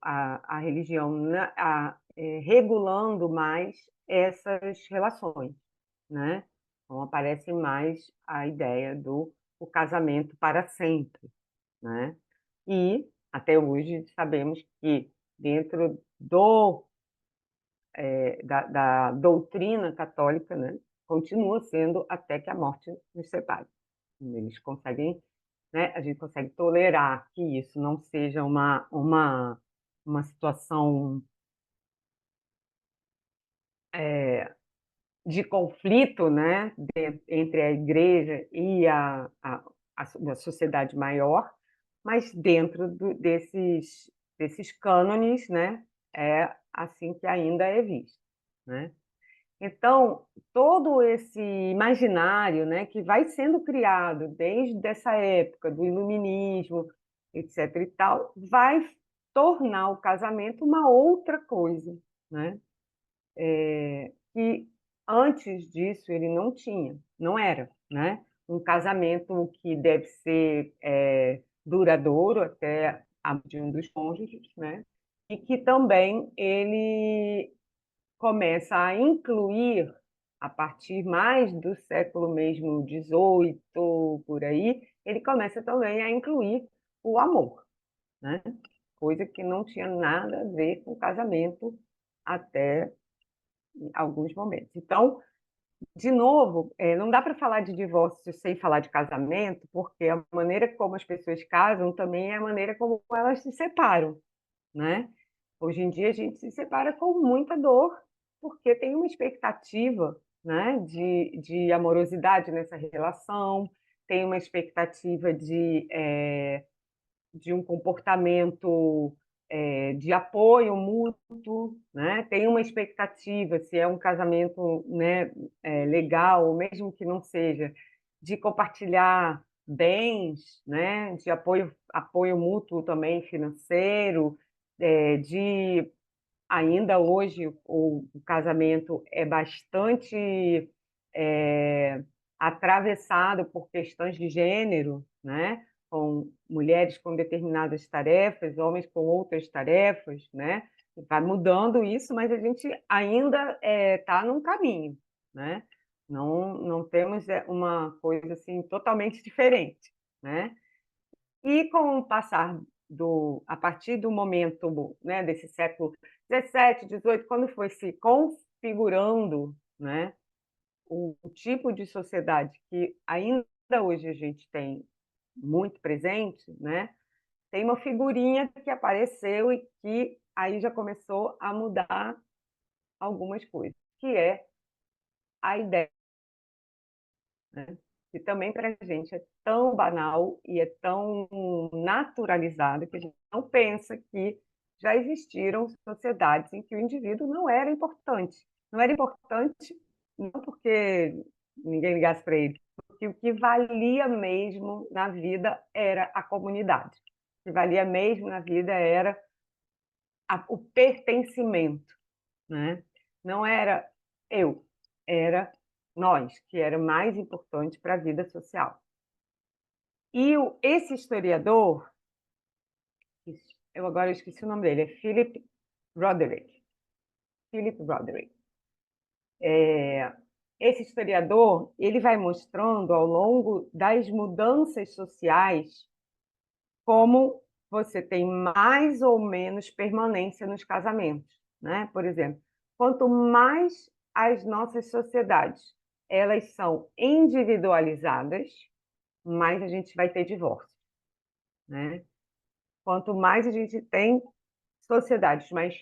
A religião regulando mais essas relações, né? Então aparece mais a ideia do o casamento para sempre, né? E até hoje sabemos que dentro da doutrina católica, né, continua sendo até que a morte nos separe. Eles conseguem, né, a gente consegue tolerar que isso não seja uma situação de conflito, né, entre a igreja e a sociedade maior, mas dentro desses cânones, né, é assim que ainda é visto, né? Então, todo esse imaginário, né, que vai sendo criado desde essa época do iluminismo, etc. e tal, vai tornar o casamento uma outra coisa, né? Que antes disso ele não tinha, não era, né? Um casamento que deve ser duradouro até a de um dos cônjuges, né? E que também ele começa a incluir, a partir mais do século mesmo 18 por aí, ele começa também a incluir o amor, né? Coisa que não tinha nada a ver com casamento até alguns momentos. Então, de novo, não dá para falar de divórcio sem falar de casamento, porque a maneira como as pessoas casam também é a maneira como elas se separam, né? Hoje em dia a gente se separa com muita dor, porque tem uma expectativa, né, de amorosidade nessa relação, tem uma expectativa de um comportamento de apoio mútuo, né? Tem uma expectativa, se é um casamento, né, legal, ou mesmo que não seja, de compartilhar bens, né? De apoio mútuo também financeiro, de ainda hoje o casamento é bastante atravessado por questões de gênero, né? Com mulheres com determinadas tarefas, homens com outras tarefas, né? Vai mudando isso, mas a gente ainda está num caminho, né? Não temos uma coisa assim totalmente diferente, né? E com o passar a partir do momento, né, desse século 17, 18, quando foi se configurando, né, o tipo de sociedade que ainda hoje a gente tem muito presente, né, tem uma figurinha que apareceu e que aí já começou a mudar algumas coisas, que é a ideia, né, que também para a gente é tão banal e é tão naturalizado que a gente não pensa que já existiram sociedades em que o indivíduo não era importante. Não era importante não porque ninguém ligasse para ele, porque o que valia mesmo na vida era a comunidade. O que valia mesmo na vida era o pertencimento, né? Não era eu, era nós, que era mais importante para a vida social. E esse historiador, eu agora esqueci o nome dele, é Philip Roderick. Philip Roderick. Esse historiador, ele vai mostrando ao longo das mudanças sociais como você tem mais ou menos permanência nos casamentos, né? Por exemplo, quanto mais as nossas sociedades elas são individualizadas, mais a gente vai ter divórcio, né? Quanto mais a gente tem sociedades mais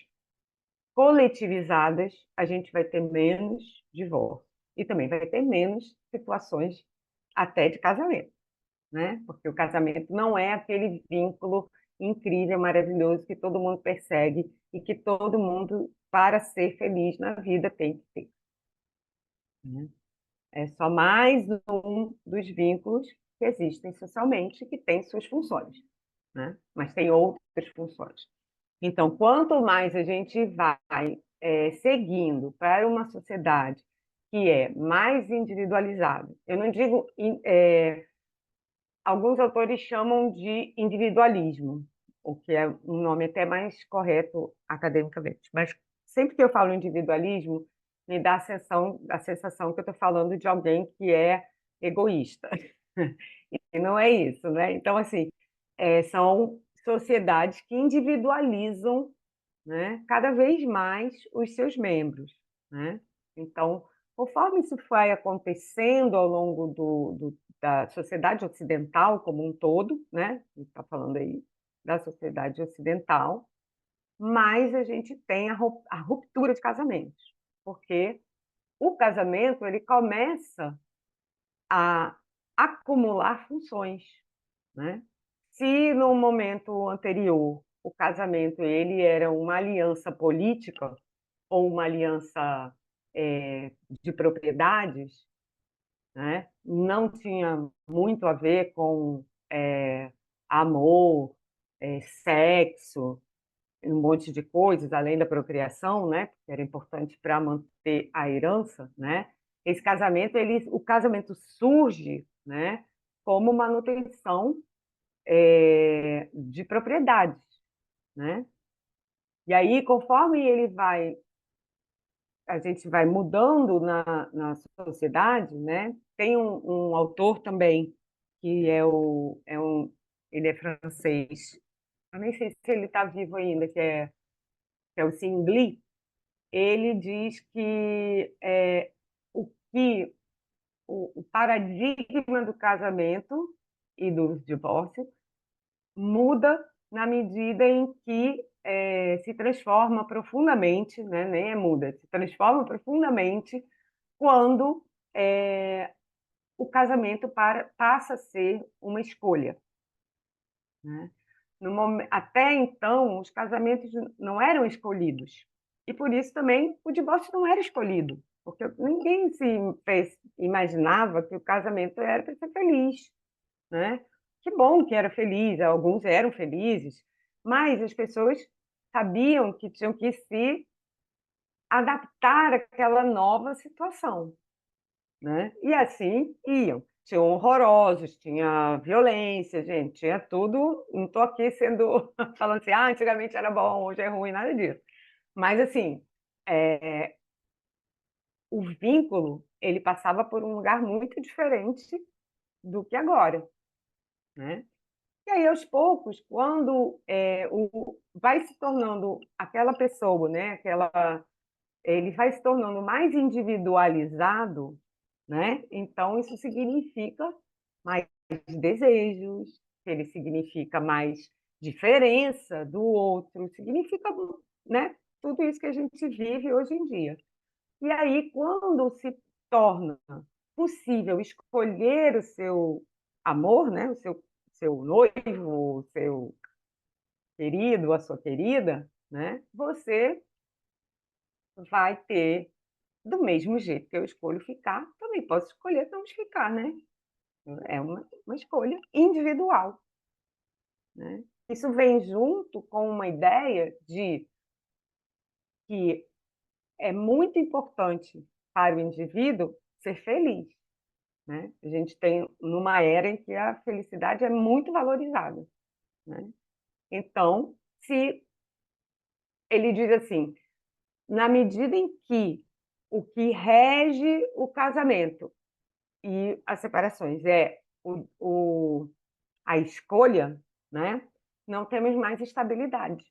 coletivizadas, a gente vai ter menos divórcio e também vai ter menos situações até de casamento, né? Porque o casamento não é aquele vínculo incrível, maravilhoso que todo mundo persegue e que todo mundo, para ser feliz na vida, tem que ter, né? É só mais um dos vínculos que existem socialmente que tem suas funções, né? Mas tem outras funções. Então, quanto mais a gente vai seguindo para uma sociedade que é mais individualizada, eu não digo alguns autores chamam de individualismo, o que é um nome até mais correto academicamente. Mas sempre que eu falo individualismo, me dá a sensação que eu estou falando de alguém que é egoísta. E não é isso, né? Então, assim, são sociedades que individualizam, né, cada vez mais os seus membros, né? Então, conforme isso vai acontecendo ao longo da sociedade ocidental como um todo, né? A gente está falando aí da sociedade ocidental, mais a gente tem a ruptura de casamentos, porque o casamento ele começa a acumular funções, né? Se no momento anterior o casamento ele era uma aliança política ou uma aliança de propriedades, né? Não tinha muito a ver com amor, sexo, um monte de coisas além da procriação, né? Que era importante para manter a herança, né? Esse casamento, o casamento surge, né? Como manutenção de propriedades, né? E aí, conforme a gente vai mudando na sociedade, né? Tem um autor também que ele é francês. Eu nem sei se ele está vivo ainda, que é o Zwingli. Ele diz que que o paradigma do casamento e do divórcio muda na medida em que se transforma profundamente, né? Nem muda, se transforma profundamente quando o casamento passa a ser uma escolha, né? Até então, os casamentos não eram escolhidos. E por isso também o divórcio não era escolhido, porque ninguém imaginava que o casamento era para ser feliz, né? Que bom que era feliz, alguns eram felizes, mas as pessoas sabiam que tinham que se adaptar àquela nova situação, né? E assim iam. Tinha horrorosos, tinha violência, gente, tinha tudo. Não estou aqui sendo falando assim, antigamente era bom, hoje é ruim, nada disso. Mas assim, o vínculo ele passava por um lugar muito diferente do que agora, né? E aí, aos poucos, quando vai se tornando aquela pessoa, né? Ele vai se tornando mais individualizado, né? Então, isso significa mais desejos, ele significa mais diferença do outro, significa, né? Tudo isso que a gente vive hoje em dia. E aí, quando se torna possível escolher o seu amor, né? O seu noivo, o seu querido, a sua querida, né? Você vai ter, do mesmo jeito que eu escolho ficar, também posso escolher não ficar, né? É uma escolha individual, né? Isso vem junto com uma ideia de que é muito importante para o indivíduo ser feliz, né? A gente tem numa era em que a felicidade é muito valorizada, né? Então, se ele diz assim, na medida em que o que rege o casamento e as separações é a escolha, né? Não temos mais estabilidade,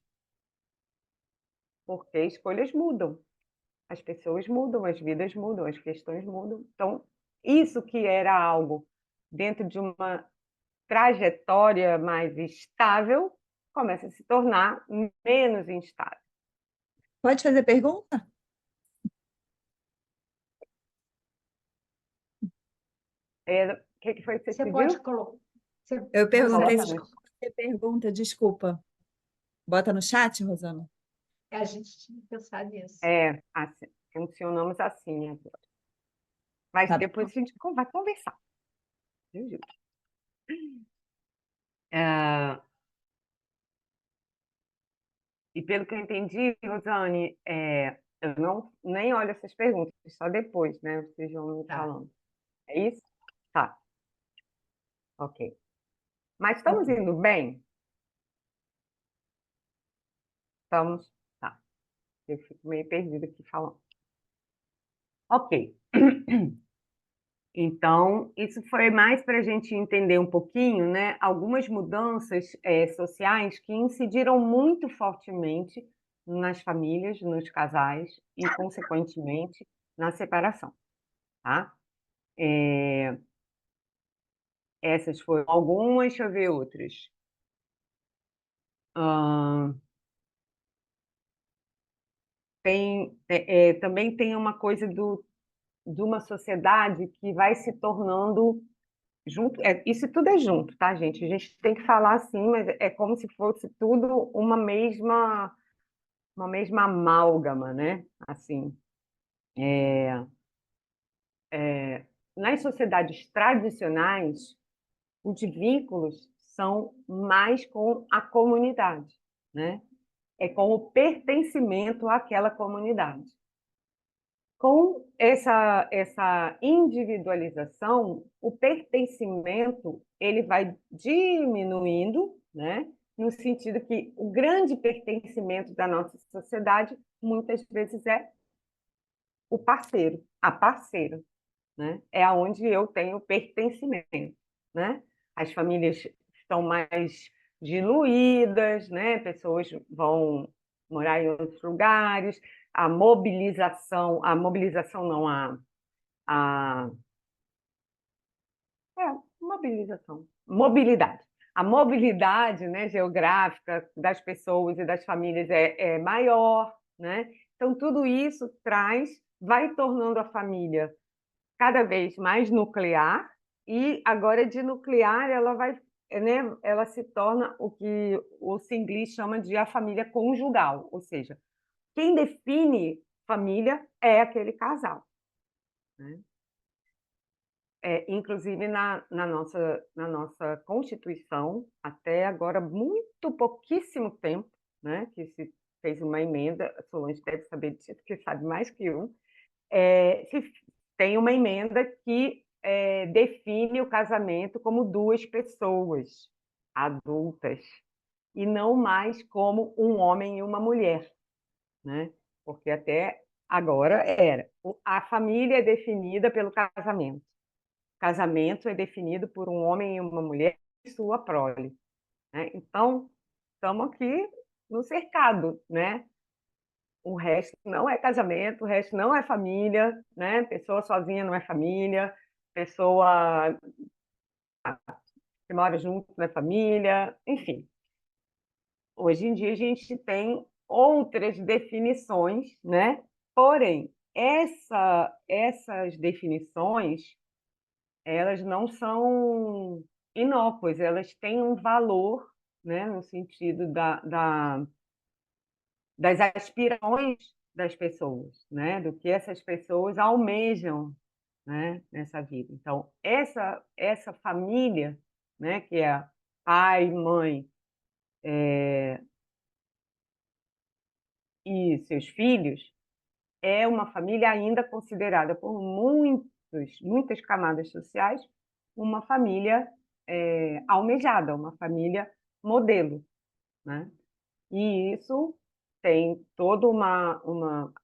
porque escolhas mudam, as pessoas mudam, as vidas mudam, as questões mudam. Então, isso que era algo dentro de uma trajetória mais estável começa a se tornar menos instável. Pode fazer pergunta? O que foi que você Você pediu? pode colocar. Eu perguntei Rosana, se você pergunta, desculpa. Bota no chat, Rosana. a gente tinha que pensar nisso. Assim, funcionamos assim agora. Mas Tá. depois a gente vai conversar. Viu, Gil? É, e pelo que eu entendi, Rosane, eu não, nem olho essas perguntas, só depois, né? Vocês vão me Tá. falando. É isso? Tá. Ok. Mas estamos indo bem? Estamos. Tá. Eu fico meio perdida aqui falando. Ok. Então, isso foi mais para a gente entender um pouquinho, né, algumas mudanças sociais que incidiram muito fortemente nas famílias, nos casais e, consequentemente, na separação, tá? Essas foram algumas, deixa eu ver outras. Ahn, também tem uma coisa de uma sociedade que vai se tornando junto, isso tudo é junto, tá, gente? A gente tem que falar assim, mas é como se fosse tudo uma mesma amálgama, né? Assim, nas sociedades tradicionais, os vínculos são mais com a comunidade, né? É com o pertencimento àquela comunidade. Com essa individualização, o pertencimento ele vai diminuindo, né? No sentido que o grande pertencimento da nossa sociedade muitas vezes é o parceiro, a parceira, né? É aonde eu tenho pertencimento, né? As famílias estão mais diluídas, né? Pessoas vão morar em outros lugares, a mobilização não, a mobilidade. A mobilidade, né, geográfica das pessoas e das famílias é maior, né? Então, tudo isso vai tornando a família cada vez mais nuclear, e agora de nuclear ela vai, né, ela se torna o que o Singley chama de a família conjugal, ou seja, quem define família é aquele casal, né? Inclusive na nossa Constituição, até agora, muito pouquíssimo tempo, né, que se fez uma emenda, a Solange deve saber disso, porque sabe mais que eu, se tem uma emenda que define o casamento como duas pessoas adultas e não mais como um homem e uma mulher, né? Porque até agora era. A família é definida pelo casamento. O casamento é definido por um homem e uma mulher e sua prole, né? Então, estamos aqui no cercado, né? O resto não é casamento, o resto não é família, né? Pessoa sozinha não é família, pessoa que mora junto não é família, enfim. Hoje em dia a gente tem outras definições, né? Porém, essas definições, elas não são inócuas, elas têm um valor, né? No sentido das aspirações das pessoas, né? Do que essas pessoas almejam, né? Nessa vida. Então, essa família, né? Que é pai, mãe e seus filhos, é uma família ainda considerada por muitas camadas sociais uma família almejada, uma família modelo, né? E isso tem toda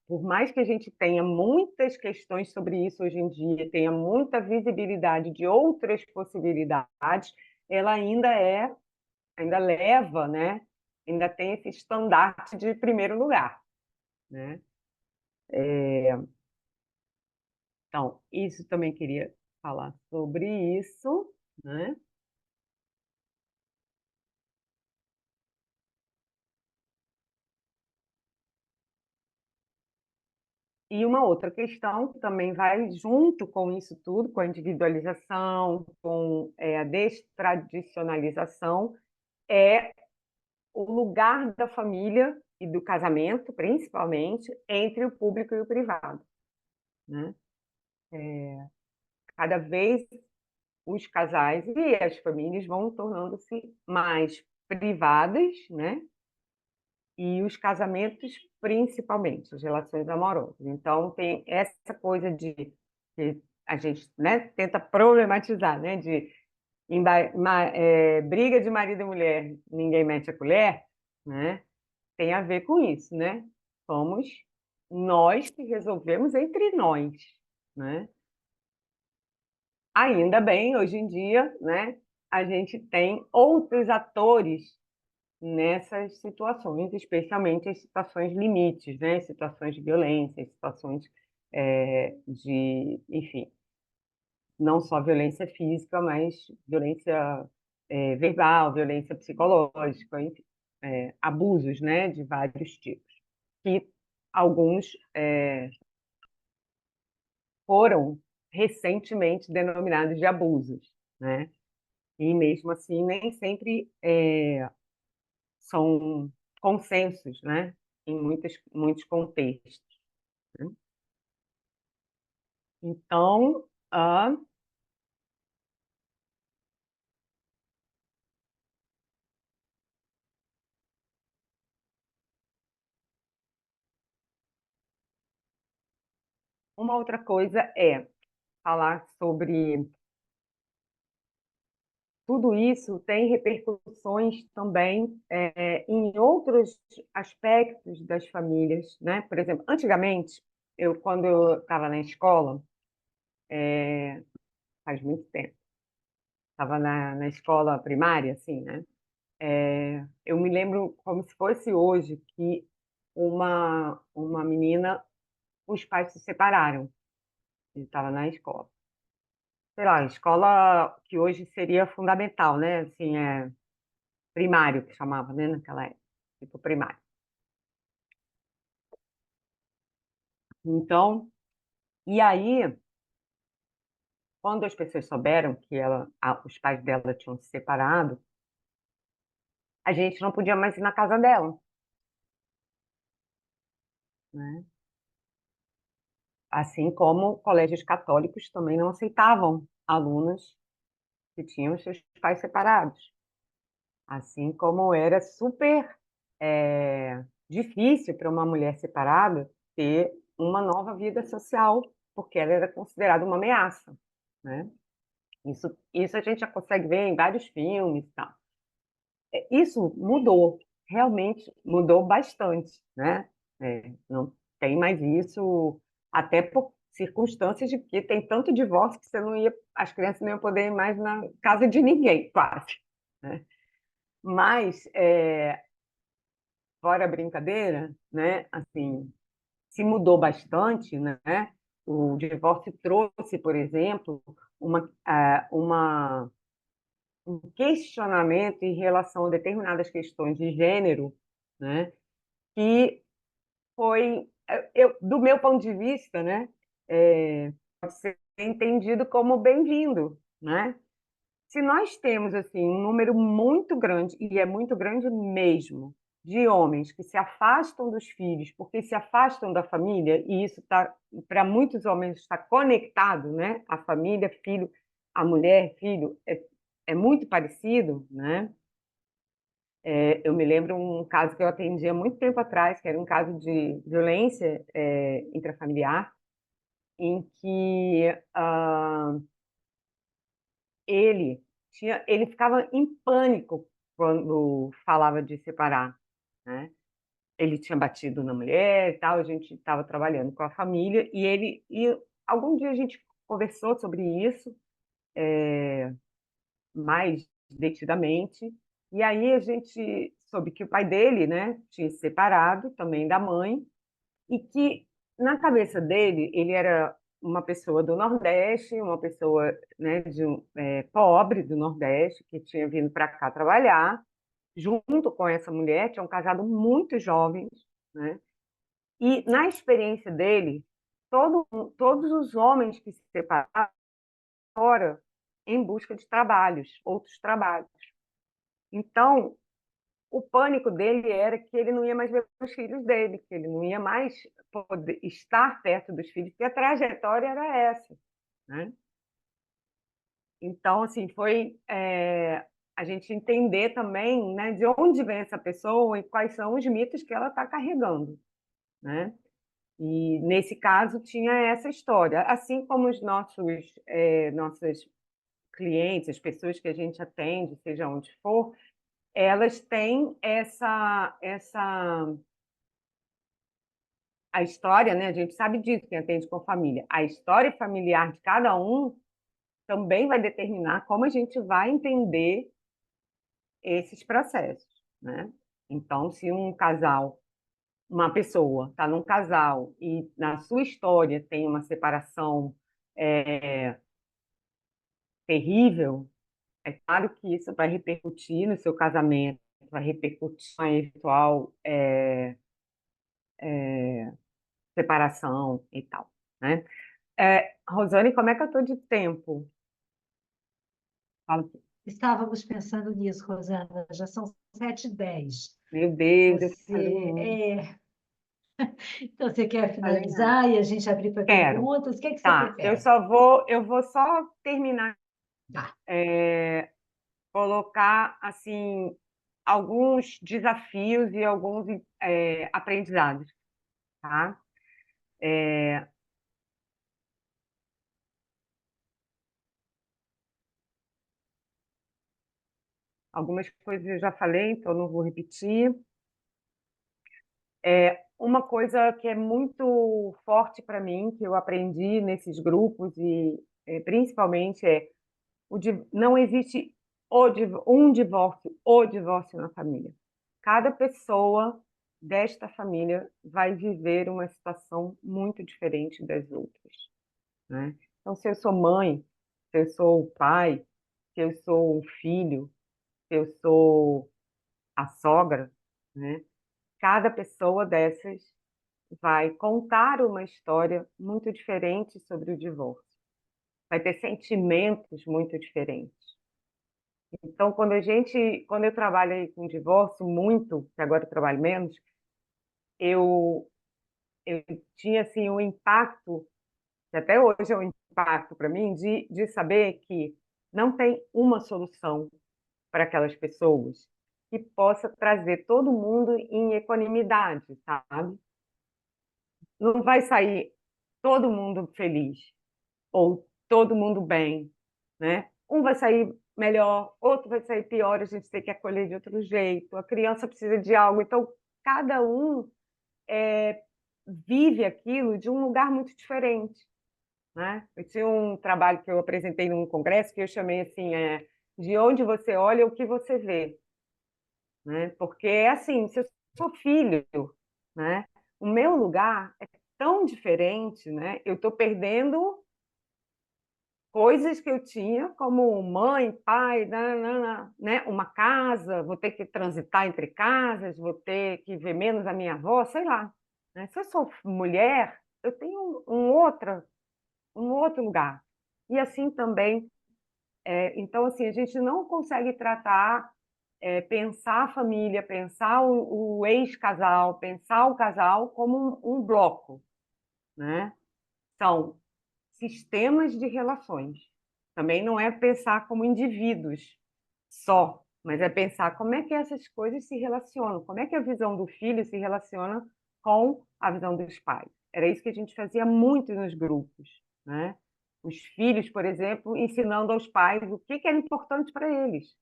por mais que a gente tenha muitas questões sobre isso hoje em dia, tenha muita visibilidade de outras possibilidades, ela ainda leva, né? Ainda tem esse estandarte de primeiro lugar, né? Então, isso também queria falar sobre isso, né? E uma outra questão que também vai junto com isso tudo, com a individualização, com a destradicionalização, é o lugar da família e do casamento, principalmente, entre o público e o privado, né? Cada vez os casais e as famílias vão tornando-se mais privadas, né? E os casamentos, principalmente, as relações amorosas. Então, tem essa coisa de que a gente, né, tenta problematizar, né, de briga de marido e mulher, ninguém mete a colher, né, tem a ver com isso, né? Somos nós que resolvemos entre nós, né? Ainda bem, hoje em dia, né, a gente tem outros atores nessas situações, especialmente as situações limites, né? Situações de violência, situações enfim, não só violência física, mas violência verbal, violência psicológica, enfim, abusos, né? De vários tipos, que alguns foram recentemente denominados de abusos, né? E mesmo assim, nem sempre são consensos, né? Em muitos contextos, né? Então, uma outra coisa é falar sobre tudo isso tem repercussões também em outros aspectos das famílias, né? Por exemplo, antigamente, quando eu estava na escola, faz muito tempo, estava na escola primária, assim, né? Eu me lembro como se fosse hoje que uma menina, os pais se separaram, ele estava na escola. Sei lá, escola que hoje seria fundamental, né? Assim, primário que chamava, né? Naquela época, tipo primário. Então, e aí, quando as pessoas souberam que os pais dela tinham se separado, a gente não podia mais ir na casa dela, né? Assim como colégios católicos também não aceitavam alunos que tinham seus pais separados. Assim como era super difícil para uma mulher separada ter uma nova vida social, porque ela era considerada uma ameaça, né? Isso a gente já consegue ver em vários filmes e tal. Isso mudou, realmente mudou bastante, né? Não tem mais isso, até por circunstâncias de que tem tanto divórcio que as crianças não iam poder ir mais na casa de ninguém, quase, né? Mas, fora a brincadeira, né? Assim, se mudou bastante, né? O divórcio trouxe, por exemplo, um questionamento em relação a determinadas questões de gênero, né? Que foi, do meu ponto de vista, né? Pode ser entendido como bem-vindo, né? Se nós temos assim um número muito grande, e é muito grande mesmo, de homens que se afastam dos filhos porque se afastam da família, e isso tá, para muitos homens está conectado, né? A família, filho, a mulher, filho, é muito parecido, né? Eu me lembro um caso que eu atendi há muito tempo atrás, que era um caso de violência intrafamiliar, em que ele ele ficava em pânico quando falava de separar, né? Ele tinha batido na mulher e tal, a gente estava trabalhando com a família e algum dia a gente conversou sobre isso mais detidamente, e aí a gente soube que o pai dele, né, tinha se separado também da mãe e que na cabeça dele ele era uma pessoa do Nordeste, uma pessoa, né, pobre do Nordeste, que tinha vindo para cá trabalhar, junto com essa mulher, tinham casado muito jovens, né? E na experiência dele, todos os homens que se separaram fora em busca de trabalhos, outros trabalhos. Então, o pânico dele era que ele não ia mais ver os filhos dele, que ele não ia mais poder estar perto dos filhos, porque a trajetória era essa, né? Então, assim, foi a gente entender também, né, de onde vem essa pessoa e quais são os mitos que ela está carregando, né? E nesse caso tinha essa história, assim como os nossos clientes, as pessoas que a gente atende, seja onde for, elas têm a história, né? A gente sabe disso, quem atende com família. A história familiar de cada um também vai determinar como a gente vai entender esses processos, né? Então, se uma pessoa está num casal e na sua história tem uma separação terrível, é claro que isso vai repercutir no seu casamento, vai repercutir na eventual separação e tal, né? Rosane, como é que eu estou de tempo? Fala aqui. Estávamos pensando nisso, Rosana, já são 7h10. Meu Deus, eu falei Você, muito, então, você quer falei nada. finalizar e a gente abrir para Quero. perguntas? O que é que você Tá, prefere? eu vou só terminar, Tá. colocar assim alguns desafios e alguns aprendizados, tá? Algumas coisas eu já falei, então não vou repetir. Uma coisa que é muito forte para mim, que eu aprendi nesses grupos e principalmente não existe um divórcio ou divórcio na família. Cada pessoa desta família vai viver uma situação muito diferente das outras, né? Então, se eu sou mãe, se eu sou o pai, se eu sou o filho, se eu sou a sogra, né? Cada pessoa dessas vai contar uma história muito diferente sobre o divórcio. Vai ter sentimentos muito diferentes. Então, quando eu trabalho aí com divórcio muito, que agora eu trabalho menos, eu, eu tinha assim um impacto, que até hoje é um impacto para mim, de saber que não tem uma solução para aquelas pessoas que possa trazer todo mundo em equanimidade, sabe? Não vai sair todo mundo feliz ou todo mundo bem, né? Um vai sair melhor, outro vai sair pior, a gente tem que acolher de outro jeito. A criança precisa de algo, então cada um vive aquilo de um lugar muito diferente, né? Eu tinha um trabalho que eu apresentei num congresso que eu chamei assim, de onde você olha, o que você vê, né? Porque é assim, se eu sou filho, né? O meu lugar é tão diferente, né? Eu estou perdendo coisas que eu tinha como mãe, pai, nanana, né? Uma casa, vou ter que transitar entre casas, vou ter que ver menos a minha avó, sei lá, né? Se eu sou mulher, eu tenho um outro lugar. E assim também, então assim, a gente não consegue tratar, pensar a família, pensar o ex-casal, pensar o casal como um bloco, né? São sistemas de relações. Também não é pensar como indivíduos só, mas é pensar como é que essas coisas se relacionam, como é que a visão do filho se relaciona com a visão dos pais. Era isso que a gente fazia muito nos grupos, né? Os filhos, por exemplo, ensinando aos pais o que era importante para eles.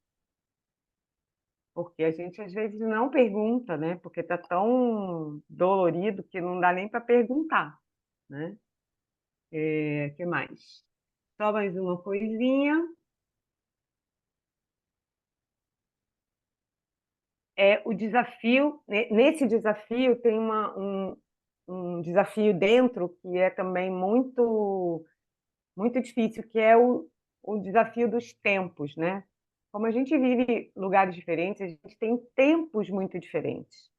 Porque a gente às vezes não pergunta, né? Porque está tão dolorido que não dá nem para perguntar, né? Que mais? Só mais uma coisinha. O desafio, nesse desafio tem um desafio dentro que é também muito, muito difícil, que é o desafio dos tempos, né? Como a gente vive em lugares diferentes, a gente tem tempos muito diferentes,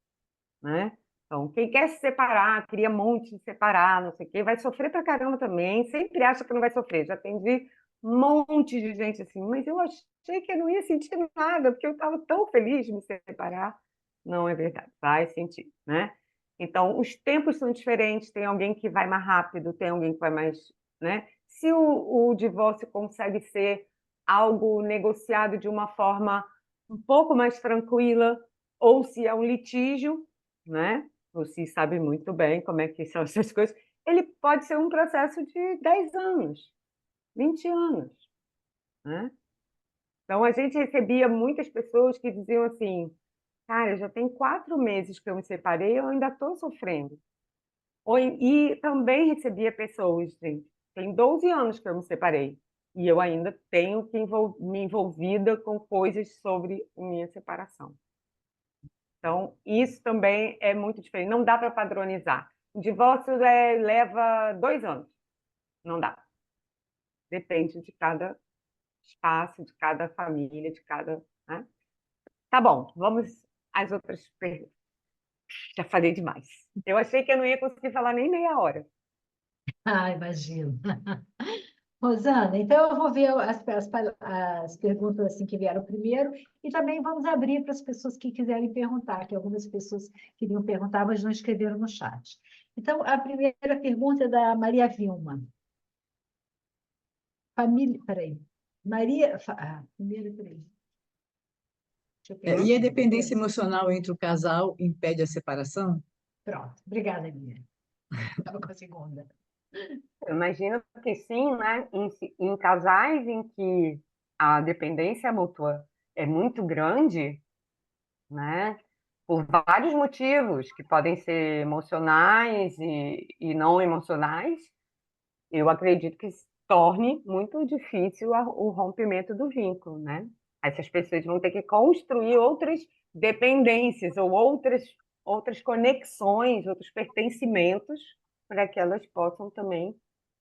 né? Então, quem quer se separar, cria um monte de separar, não sei o quê, vai sofrer pra caramba também, sempre acha que não vai sofrer. Já atendi um monte de gente assim, mas eu achei que eu não ia sentir nada, porque eu estava tão feliz de me separar. Não é verdade, vai sentir, né? Então, os tempos são diferentes, tem alguém que vai mais rápido, tem alguém que vai mais, né? Se o divórcio consegue ser algo negociado de uma forma um pouco mais tranquila, ou se é um litígio, né? Você sabe muito bem como é que são essas coisas. Ele pode ser um processo de 10 anos, 20 anos, né? Então, a gente recebia muitas pessoas que diziam assim, cara, já tem 4 meses que eu me separei, eu ainda estou sofrendo. E também recebia pessoas, gente, tem 12 anos que eu me separei, e eu ainda tenho que me envolvida com coisas sobre minha separação. Então, isso também é muito diferente. Não dá para padronizar. O divórcio leva 2 anos. Não dá. Depende de cada espaço, de cada família, de cada. Né? Tá bom, vamos às outras perguntas. Já falei demais. Eu achei que eu não ia conseguir falar nem meia hora. Ah, imagino. Rosana, então eu vou ver as perguntas assim que vieram primeiro e também vamos abrir para as pessoas que quiserem perguntar, que algumas pessoas queriam perguntar, mas não escreveram no chat. Então, a primeira pergunta é da Maria Vilma. Família, peraí. Primeiro, peraí. Deixa eu pegar E a aqui. dependência emocional entre o casal impede a separação? Pronto, obrigada, Miriam. Estava com a segunda. Eu imagino que sim, né? Em casais em que a dependência mútua é muito grande, né? Por vários motivos, que podem ser emocionais e não emocionais, eu acredito que se torne muito difícil o rompimento do vínculo, né? Essas pessoas vão ter que construir outras dependências ou outras conexões, outros pertencimentos para que elas possam também,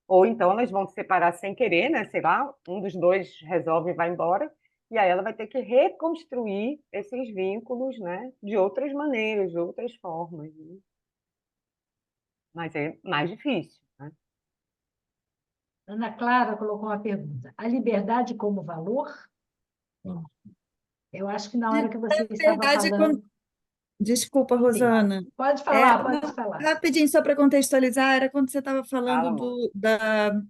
ou então elas vão se separar sem querer, né? Sei lá, um dos dois resolve e vai embora, e aí ela vai ter que reconstruir esses vínculos, né? De outras maneiras, de outras formas, né? Mas é mais difícil, né? Ana Clara colocou uma pergunta. A liberdade como valor? Eu acho que na hora que você estava Verdade, falando. desculpa, Sim, Rosana. pode falar, pode Não, falar. rapidinho, só para contextualizar, era quando você estava falando Fala, amor.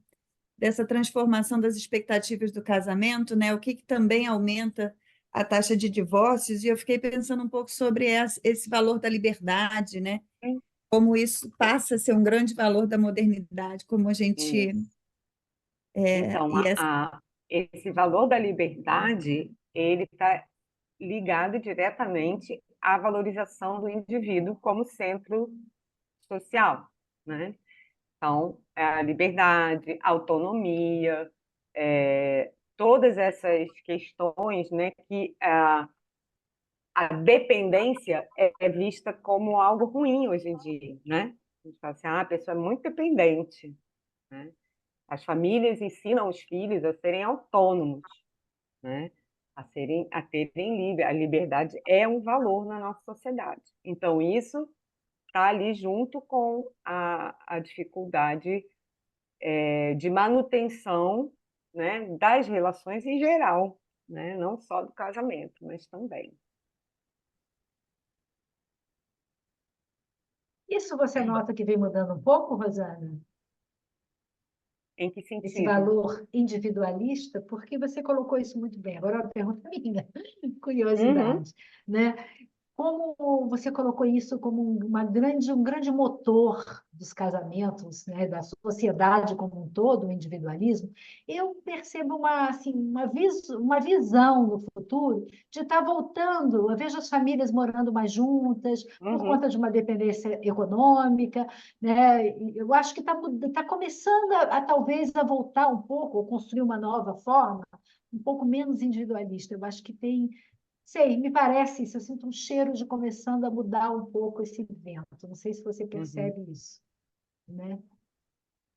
dessa transformação das expectativas do casamento, né? O que também aumenta a taxa de divórcios, e eu fiquei pensando um pouco sobre esse valor da liberdade, né? como isso passa a ser um grande valor da modernidade, como a gente... Isso. Então, e esse valor da liberdade, ele está ligado diretamente à valorização do indivíduo como centro social, né? Então, a liberdade, a autonomia, todas essas questões, né, que a dependência é vista como algo ruim hoje em dia, né? A gente fala assim, a pessoa é muito dependente, né? As famílias ensinam os filhos a serem autônomos, né? A terem livre. A liberdade é um valor na nossa sociedade. Então, isso está ali junto com a dificuldade de manutenção, né, das relações em geral, né? Não só do casamento, mas também. Isso você nota que vem mudando um pouco, Rosana? Em que Esse sentido? valor individualista? Porque você colocou isso muito bem. Agora, uma pergunta minha, Uhum, curiosidade, né? Como você colocou isso como um grande motor dos casamentos, né, da sociedade como um todo, o individualismo, eu percebo assim, uma visão no futuro de estar voltando. Eu vejo as famílias morando mais juntas por uhum, conta de uma dependência econômica, né? E eu acho que tá começando talvez a voltar um pouco, ou construir uma nova forma, um pouco menos individualista. Eu acho que tem. Sei, me parece isso. Eu sinto um cheiro de começando a mudar um pouco esse vento. Não sei se você uhum. percebe isso, né?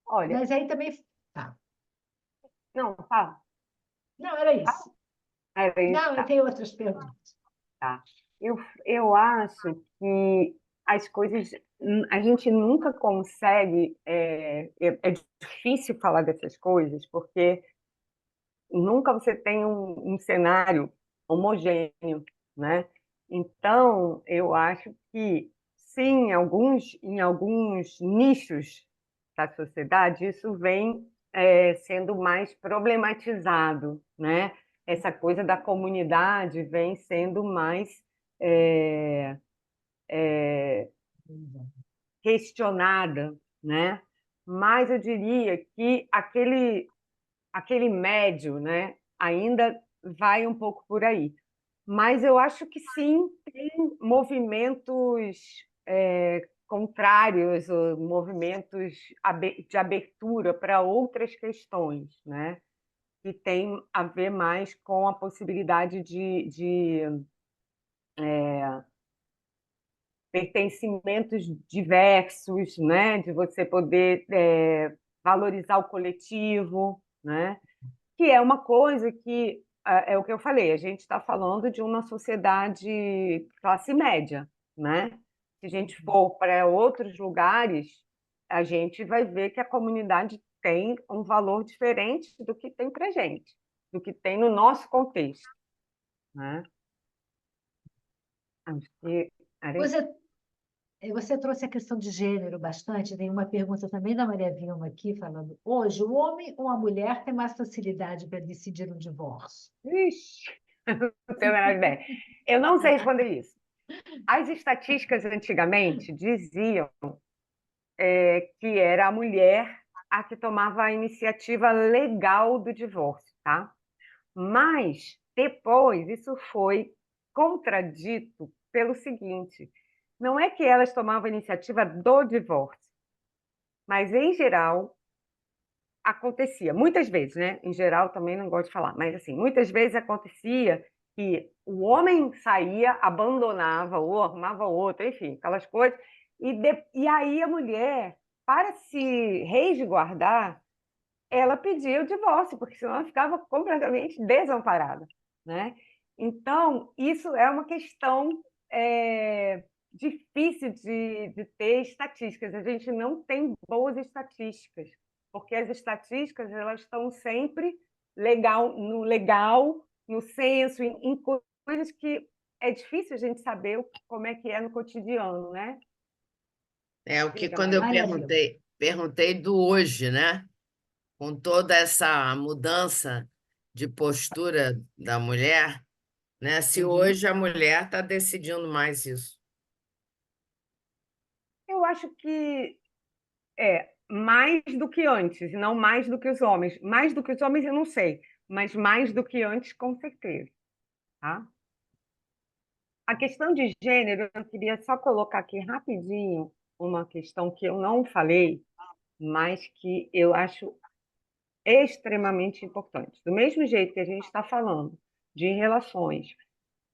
Olha, Mas aí também. Tá. não, fala. Não, era Fala. isso. Era isso, Não, eu tá, tenho outras perguntas. tá. Eu acho que as coisas, a gente nunca consegue, é difícil falar dessas coisas, porque nunca você tem um cenário homogêneo, né? Então, eu acho que, sim, em alguns nichos da sociedade, isso vem sendo mais problematizado, né? Essa coisa da comunidade vem sendo mais é, questionada, né? Mas eu diria que aquele médio, né, ainda vai um pouco por aí. Mas eu acho que sim, tem movimentos contrários, ou movimentos de abertura para outras questões, né? Que tem a ver mais com a possibilidade de pertencimentos diversos, né? De você poder valorizar o coletivo, né? Que é uma coisa que é o que eu falei, a gente está falando de uma sociedade classe média, né? Se a gente for para outros lugares, a gente vai ver que a comunidade tem um valor diferente do que tem para a gente, do que tem no nosso contexto, né? Acho que era isso. Você, você trouxe a questão de gênero bastante. Tem uma pergunta também da Maria Vilma aqui, falando: hoje, o homem ou a mulher tem mais facilidade para decidir um divórcio? Ixi, não tenho a menor ideia. Eu não sei responder isso. As estatísticas antigamente diziam que era a mulher a que tomava a iniciativa legal do divórcio, tá? Mas depois isso foi contradito pelo seguinte: não é que elas tomavam a iniciativa do divórcio, mas em geral acontecia, muitas vezes, né? Em geral também não gosto de falar, mas assim, muitas vezes acontecia que o homem saía, abandonava ou arrumava outro, enfim, aquelas coisas, e aí a mulher, para se resguardar, ela pedia o divórcio, porque senão ela ficava completamente desamparada, né? Então, isso é uma questão difícil de ter estatísticas. A gente não tem boas estatísticas, porque as estatísticas elas estão sempre legal, no senso, em coisas que é difícil a gente saber como é que é no cotidiano, né? É o que Diga, quando eu Maria. Maria Vilma. perguntei do hoje, né? Com toda essa mudança de postura da mulher, né? Se Uhum. hoje a mulher está decidindo mais isso. Eu acho que mais do que antes, não mais do que os homens. Mais do que os homens eu não sei, mas mais do que antes, com certeza, tá? A questão de gênero, eu queria só colocar aqui rapidinho uma questão que eu não falei, mas que eu acho extremamente importante. Do mesmo jeito que a gente está falando de relações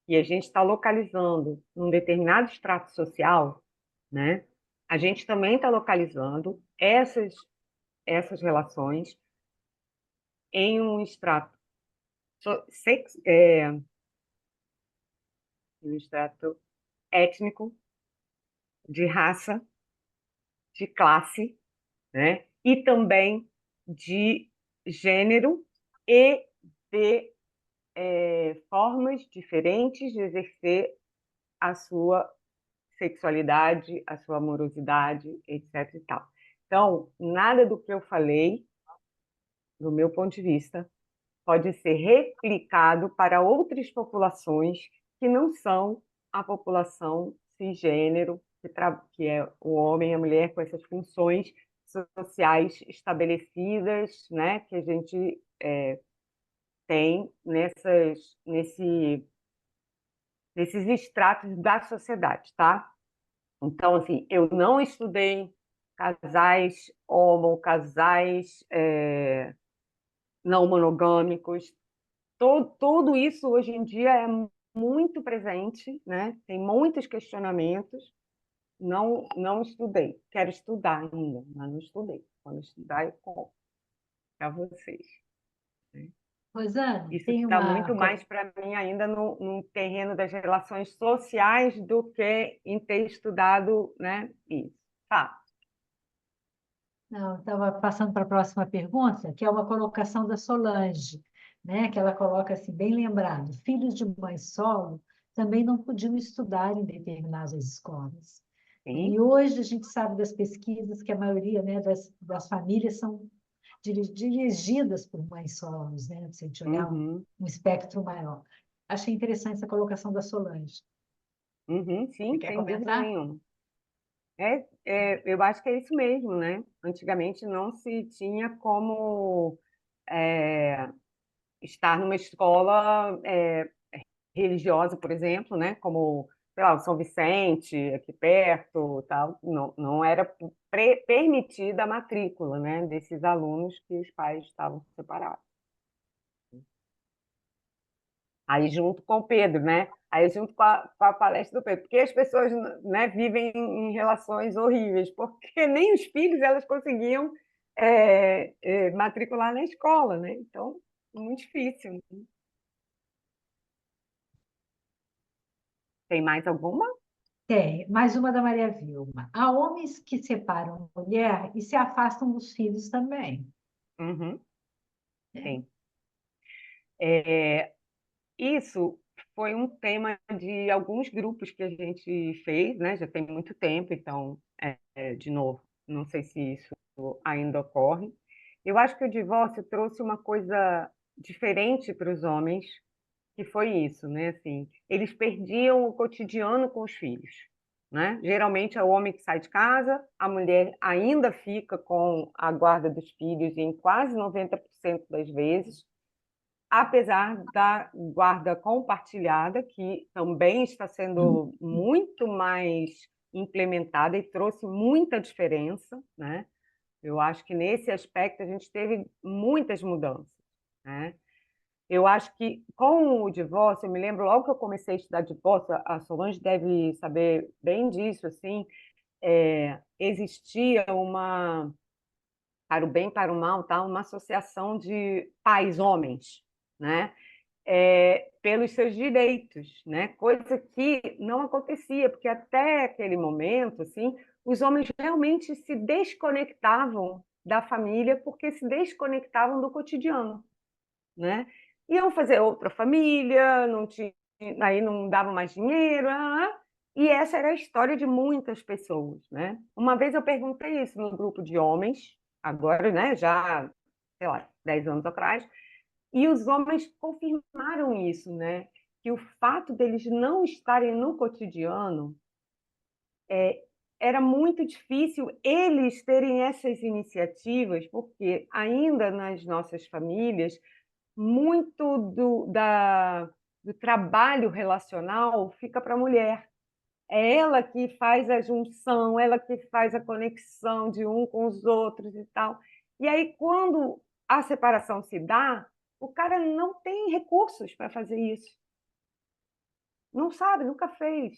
e a gente está localizando um determinado extrato social, né? A gente também está localizando essas relações em um extrato, um extrato étnico, de raça, de classe, né? E também de gênero e de formas diferentes de exercer a sua sexualidade, a sua amorosidade, etc. e tal. Então, nada do que eu falei, do meu ponto de vista, pode ser replicado para outras populações que não são a população cisgênero, que é o homem e a mulher com essas funções sociais estabelecidas, né, que a gente tem nesses estratos da sociedade, tá? Então, assim, eu não estudei casais homo, casais não monogâmicos. Tudo isso hoje em dia é muito presente, né? Tem muitos questionamentos. Não estudei. Quero estudar ainda, mas não estudei. Quando estudar, eu conto para vocês, né? Rosana, Isso tem está muito mais para mim ainda no terreno das relações sociais do que em ter estudado, né, isso. Tá. Não, estava passando para a próxima pergunta, que é uma colocação da Solange, né? Que ela coloca assim, bem lembrado, filhos de mãe solo também não podiam estudar em determinadas escolas. Sim. E hoje a gente sabe das pesquisas que a maioria, né, das famílias são dirigidas por mães solos, né? Se a gente olhar Uhum. um espectro maior. Achei interessante essa colocação da Solange. Uhum, Você sim, quer sem dúvida comentar? nenhuma. Eu acho que é isso mesmo, né? Antigamente não se tinha como estar numa escola religiosa, por exemplo, né? Como, sei lá, o São Vicente, aqui perto, tal. Não era permitida a matrícula, né? Desses alunos que os pais estavam separados. Aí junto com o Pedro, né? Aí junto com a palestra do Pedro, porque as pessoas, né, vivem em relações horríveis, porque nem os filhos elas conseguiam matricular na escola, né? Então, muito difícil. Tem mais alguma? Tem, mais uma da Maria Vilma. Há homens que separam a mulher e se afastam dos filhos também, Uhum, né? tem. Isso foi um tema de alguns grupos que a gente fez, né? Já tem muito tempo, então, de novo, não sei se isso ainda ocorre. Eu acho que o divórcio trouxe uma coisa diferente para os homens, que foi isso, né? Assim, eles perdiam o cotidiano com os filhos, né? Geralmente é o homem que sai de casa, a mulher ainda fica com a guarda dos filhos em quase 90% das vezes, apesar da guarda compartilhada, que também está sendo muito mais implementada e trouxe muita diferença, né? Eu acho que nesse aspecto a gente teve muitas mudanças, né? Eu acho que com o divórcio, eu me lembro logo que eu comecei a estudar divórcio, a Solange deve saber bem disso, assim, existia para o bem e para o mal, tá? Uma associação de pais homens, né? Pelos seus direitos, né? Coisa que não acontecia, porque até aquele momento, assim, os homens realmente se desconectavam da família porque se desconectavam do cotidiano, né? Iam fazer outra família, não tinha, aí não dava mais dinheiro, e essa era a história de muitas pessoas, né? Uma vez eu perguntei isso no grupo de homens, agora, né, já, sei lá, 10 anos atrás, e os homens confirmaram isso, né? Que o fato deles não estarem no cotidiano era muito difícil eles terem essas iniciativas, porque ainda nas nossas famílias, muito do trabalho relacional fica para a mulher. É ela que faz a junção, ela que faz a conexão de um com os outros e tal. E aí, quando a separação se dá, o cara não tem recursos para fazer isso. Não sabe, nunca fez,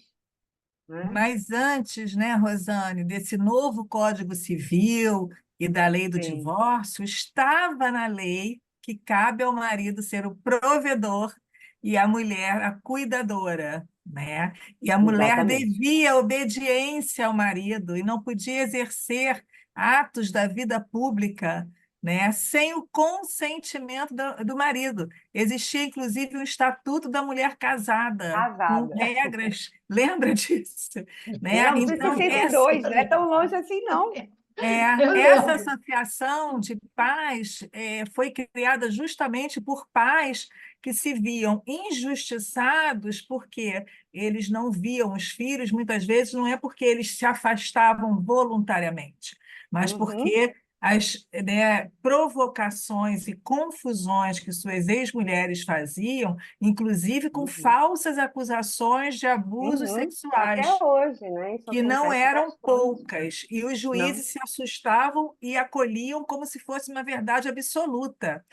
né? Mas antes, né, Rosane, desse novo Código Civil e da lei do Sim, divórcio, estava na lei que cabe ao marido ser o provedor e a mulher a cuidadora, né? E a mulher exatamente. devia obediência ao marido e não podia exercer atos da vida pública, né, sem o consentimento do marido. Existia, inclusive, o Estatuto da Mulher Casada, com Casada. regras. Lembra disso? Né? Lembro de Então, 62, não é tão longe assim, não. Eu essa lembro. associação de pais foi criada justamente por pais que se viam injustiçados porque eles não viam os filhos, muitas vezes não é porque eles se afastavam voluntariamente, mas Uhum, porque as, né, provocações e confusões que suas ex-mulheres faziam, inclusive com uhum, falsas acusações de abusos uhum. Até sexuais hoje, né? Isso que não acontece eram bastante. poucas, e os Não. juízes se assustavam e acolhiam como se fosse uma verdade absoluta.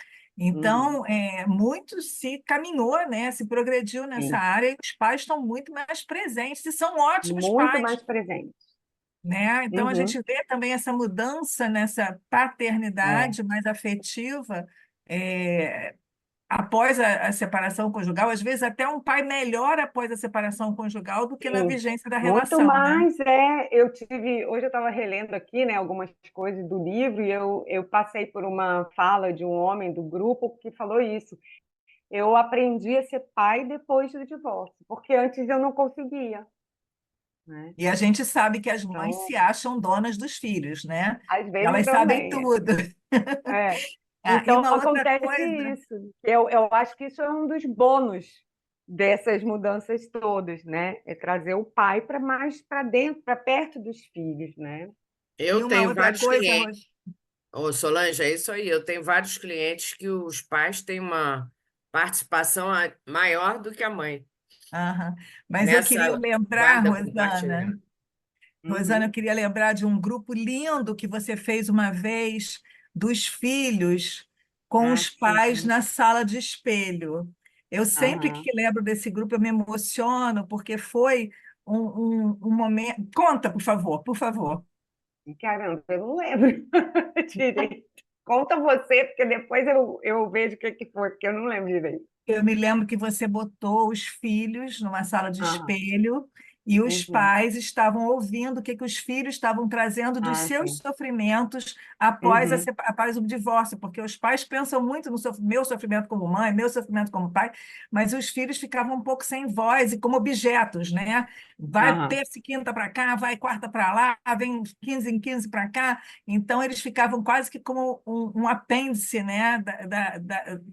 Uhum, Então, muito se caminhou, né, se progrediu nessa sim. área, e os pais estão muito mais presentes e são ótimos Muito pais, mais presente. né? Então, a Uhum, gente vê também essa mudança nessa é. paternidade mais afetiva, é, após a separação conjugal, às vezes até um pai melhor após a separação conjugal do que na Sim, vigência da muito relação, né? mais hoje eu estava relendo aqui, né, algumas coisas do livro e eu passei por uma fala de um homem do grupo que falou isso. Eu aprendi a ser pai depois do divórcio, porque antes eu não conseguia, né? E a gente sabe que as mães Então, se acham donas dos filhos, né? às vezes Elas sabem também. tudo. É. E Então uma outra acontece coisa, isso. Eu acho que isso é um dos bônus dessas mudanças todas, né? É trazer o pai para mais para dentro, para perto dos filhos, né? e Eu uma tenho outra vários coisa, clientes. Ô, Solange, é isso aí. Eu tenho vários clientes que os pais têm uma participação maior do que a mãe aham. Mas eu queria nessa lembrar, guarda Rosana, compartilhada. Rosana, eu Uhum. queria lembrar de um grupo lindo que você fez uma vez dos filhos com Ah, os pais sim. na sala de espelho. Eu sempre Aham. que lembro desse grupo, eu me emociono, porque foi um momento. Conta, por favor, por favor. Caramba, eu não lembro direito. Conta você, porque depois eu vejo o que que foi, porque eu não lembro direito. Eu me lembro que você botou os filhos numa sala de Ah, espelho e os uhum. pais estavam ouvindo o que, que os filhos estavam trazendo dos Ah, seus sim. sofrimentos após, Uhum. após o divórcio, porque os pais pensam muito no meu sofrimento como mãe, meu sofrimento como pai, mas os filhos ficavam um pouco sem voz e como objetos, né? Vai Aham. terça e quinta para cá, vai quarta para lá, vem 15 em 15 para cá. Então, eles ficavam quase que como um apêndice, né,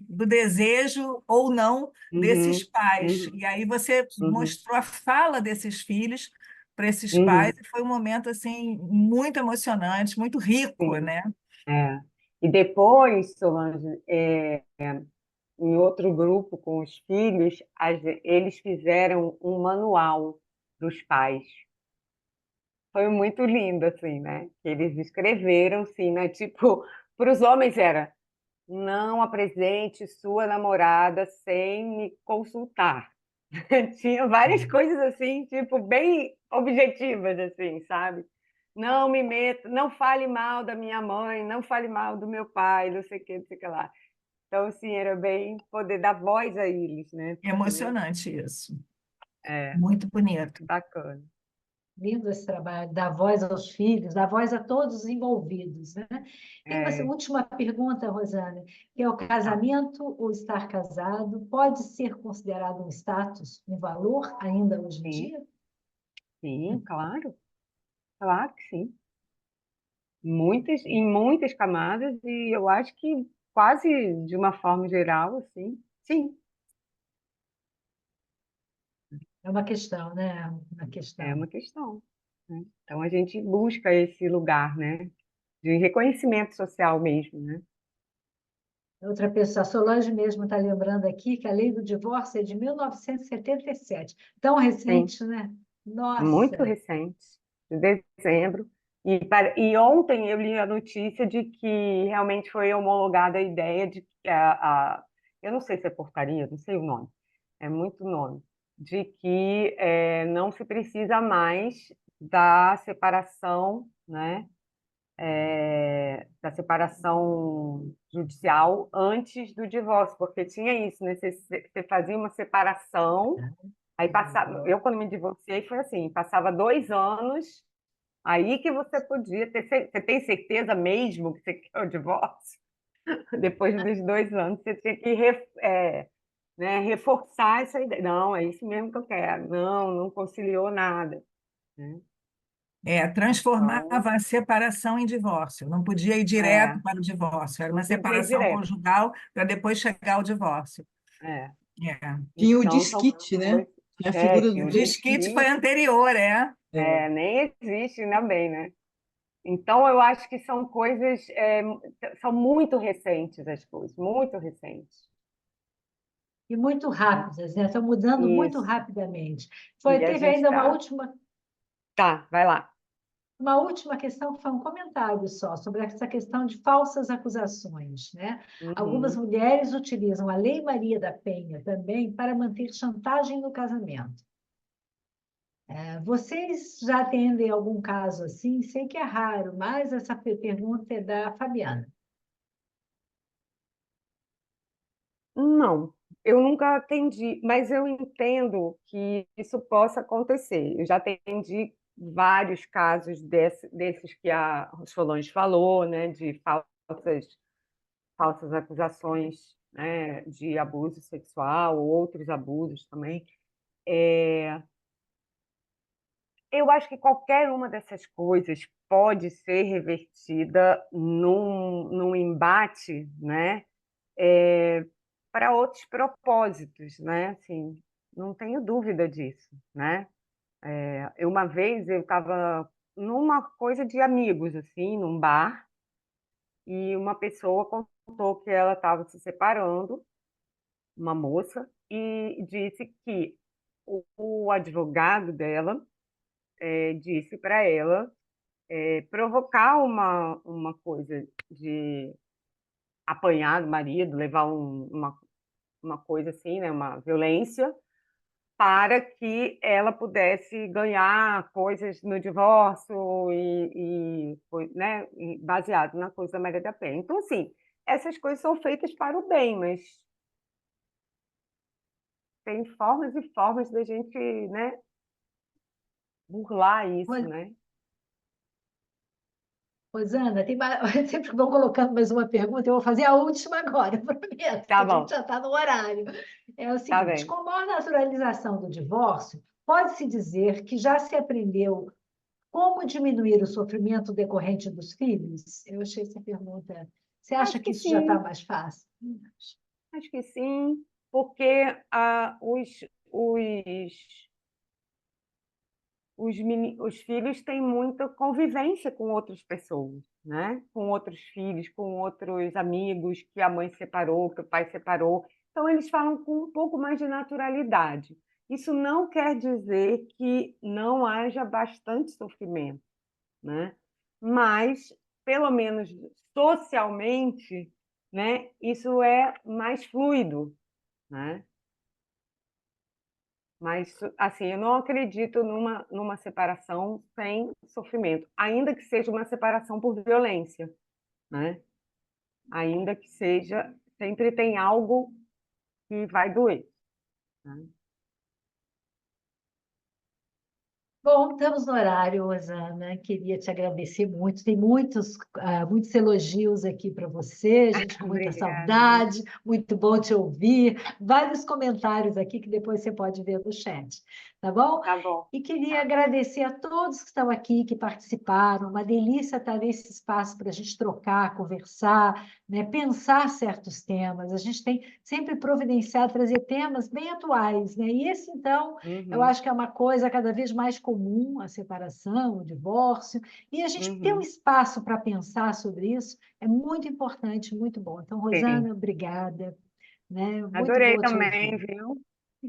do desejo ou não desses Uhum. pais. Uhum. E aí você Uhum. mostrou a fala desses filhos para esses pais, Uhum. e foi um momento assim muito emocionante, muito rico, Sim. né? É. E depois, Solange, em outro grupo com os filhos, eles fizeram um manual para os pais. Foi muito lindo, assim, né? Eles escreveram, assim, né? Tipo, para os homens era: não apresente sua namorada sem me consultar. Tinha várias coisas assim, tipo, bem objetivas, assim, sabe? Não me meto, não fale mal da minha mãe, não fale mal do meu pai, não sei o que, não sei o que lá. Então, assim, era bem poder dar voz a eles, né? Porque Emocionante isso, é muito bonito. bacana. Lindo esse trabalho, dar voz aos filhos, dar voz a todos os envolvidos, né? Tem uma É, última pergunta, Rosane, que é o tá. casamento ou estar casado pode ser considerado um status, um valor ainda hoje em Sim, dia? sim, claro. Claro que sim. Em muitas camadas, e eu acho que quase de uma forma geral, assim, sim, É uma questão, né? Uma é questão. uma questão. né? Então, a gente busca esse lugar, né, de reconhecimento social mesmo, né? Outra pessoa, a Solange mesmo está lembrando aqui que a lei do divórcio é de 1977. Tão Sim, recente, né? muito Nossa! recente, de dezembro. E ontem eu li a notícia de que realmente foi homologada a ideia de que eu não sei se é portaria, não sei o nome, é muito nome, de que não se precisa mais da separação, né, da separação judicial antes do divórcio, porque tinha isso, né? Você fazia uma separação, aí passava. Eu, quando me divorciei, foi assim: passava 2 anos, aí que você podia ter. Você tem certeza mesmo que você quer o divórcio? Depois dos 2 anos, você tinha que né, reforçar essa ideia. Não, é isso mesmo que eu quero. Não, não conciliou nada, né? Então, Transformava a separação em divórcio, não podia ir direto é, para o divórcio, era não uma podia ir separação direto. conjugal para depois chegar ao divórcio. É. É. Tinha o Então, são disquite, né? coisas. Tinha a figura Tinha do O o disquite foi desquite, anterior, é? nem existe, ainda bem, né? Então, eu acho que são coisas, são muito recentes as coisas, muito recentes. E muito rápidas, né? Estão mudando muito Isso. rapidamente. E a Teve gente ainda está. Tá, vai lá. uma última questão, que foi um comentário só, sobre essa questão de falsas acusações, né? Algumas Uhum. mulheres utilizam a Lei Maria da Penha também para manter chantagem no casamento. Vocês já atendem algum caso assim? Sei que é raro, mas essa pergunta é da Fabiana. Não, eu nunca atendi, mas eu entendo que isso possa acontecer. Eu já atendi vários casos desses que a Solange falou, né, de falsas acusações, né, de abuso sexual ou outros abusos também. Eu acho que qualquer uma dessas coisas pode ser revertida num embate, né, para outros propósitos, né? Assim, não tenho dúvida disso, né? Uma vez eu estava numa coisa de amigos, assim, num bar, e uma pessoa contou que ela estava se separando, uma moça, e disse que o advogado dela disse para ela provocar uma coisa de apanhar do marido, levar uma coisa assim, né, uma violência, para que ela pudesse ganhar coisas no divórcio né, baseado na coisa da Maria da Penha. Então, assim, essas coisas são feitas para o bem, mas tem formas e formas da gente, né, burlar isso, né? Rosana, sempre que vão colocando mais uma pergunta, eu vou fazer a última agora, eu prometo, que Tá a gente bom, já está no horário. É o tá seguinte: bem. com a naturalização do divórcio, pode-se dizer que já se aprendeu como diminuir o sofrimento decorrente dos filhos? Eu achei essa pergunta. Você acha Acho que que isso já está sim. mais fácil? Acho que sim, porque os filhos têm muita convivência com outras pessoas, né? Com outros filhos, com outros amigos que a mãe separou, que o pai separou. Então, eles falam com um pouco mais de naturalidade. Isso não quer dizer que não haja bastante sofrimento, né? Mas, pelo menos socialmente, né, isso é mais fluido, né? Mas, assim, eu não acredito numa separação sem sofrimento, ainda que seja uma separação por violência, né? Ainda que seja, sempre tem algo que vai doer, né? Bom, estamos no horário, Rosana. Queria te agradecer muito. Tem muitos elogios aqui para você, gente com muita Obrigada, viu? saudade, muito bom te ouvir. Vários comentários aqui que depois você pode ver no chat, tá bom? Tá bom. E queria agradecer a todos que estão aqui, que participaram. Uma delícia estar nesse espaço para a gente trocar, conversar, né, pensar certos temas. A gente tem sempre providenciado trazer temas bem atuais, né? E esse, então, eu Uhum. acho que é uma coisa cada vez mais comum a separação, o divórcio, e a gente ter um Uhum. espaço para pensar sobre isso é muito importante, muito bom. Então, Sim. Rosana, obrigada, né? Muito Adorei boa te também, ouvir. viu?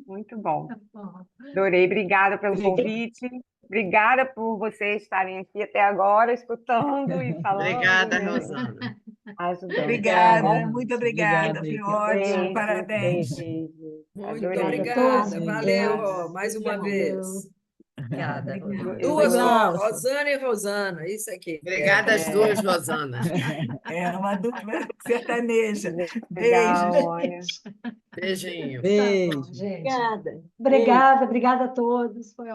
Muito bom. Tá bom. Adorei, obrigada pelo Obrigado. convite. Obrigada por vocês estarem aqui até agora, escutando e falando, Obrigada, né? Rosana. Ajudando, tá Obrigada, bom? muito Obrigado, obrigada. Foi Érica. ótimo, Beijo, parabéns. beijo. Muito Adorei. Obrigada a obrigada. todos. Valeu, Obrigada. ó, mais uma Valeu. vez. Obrigada. Obrigada. Duas Eu só, abraço. Rosana e Rosana, isso aqui. Obrigada às duas Rosanas. É uma dupla sertaneja. legal, Beijos. olha. Beijinho. Tá bom, Beijo. gente. Obrigada. Obrigada a todos. Foi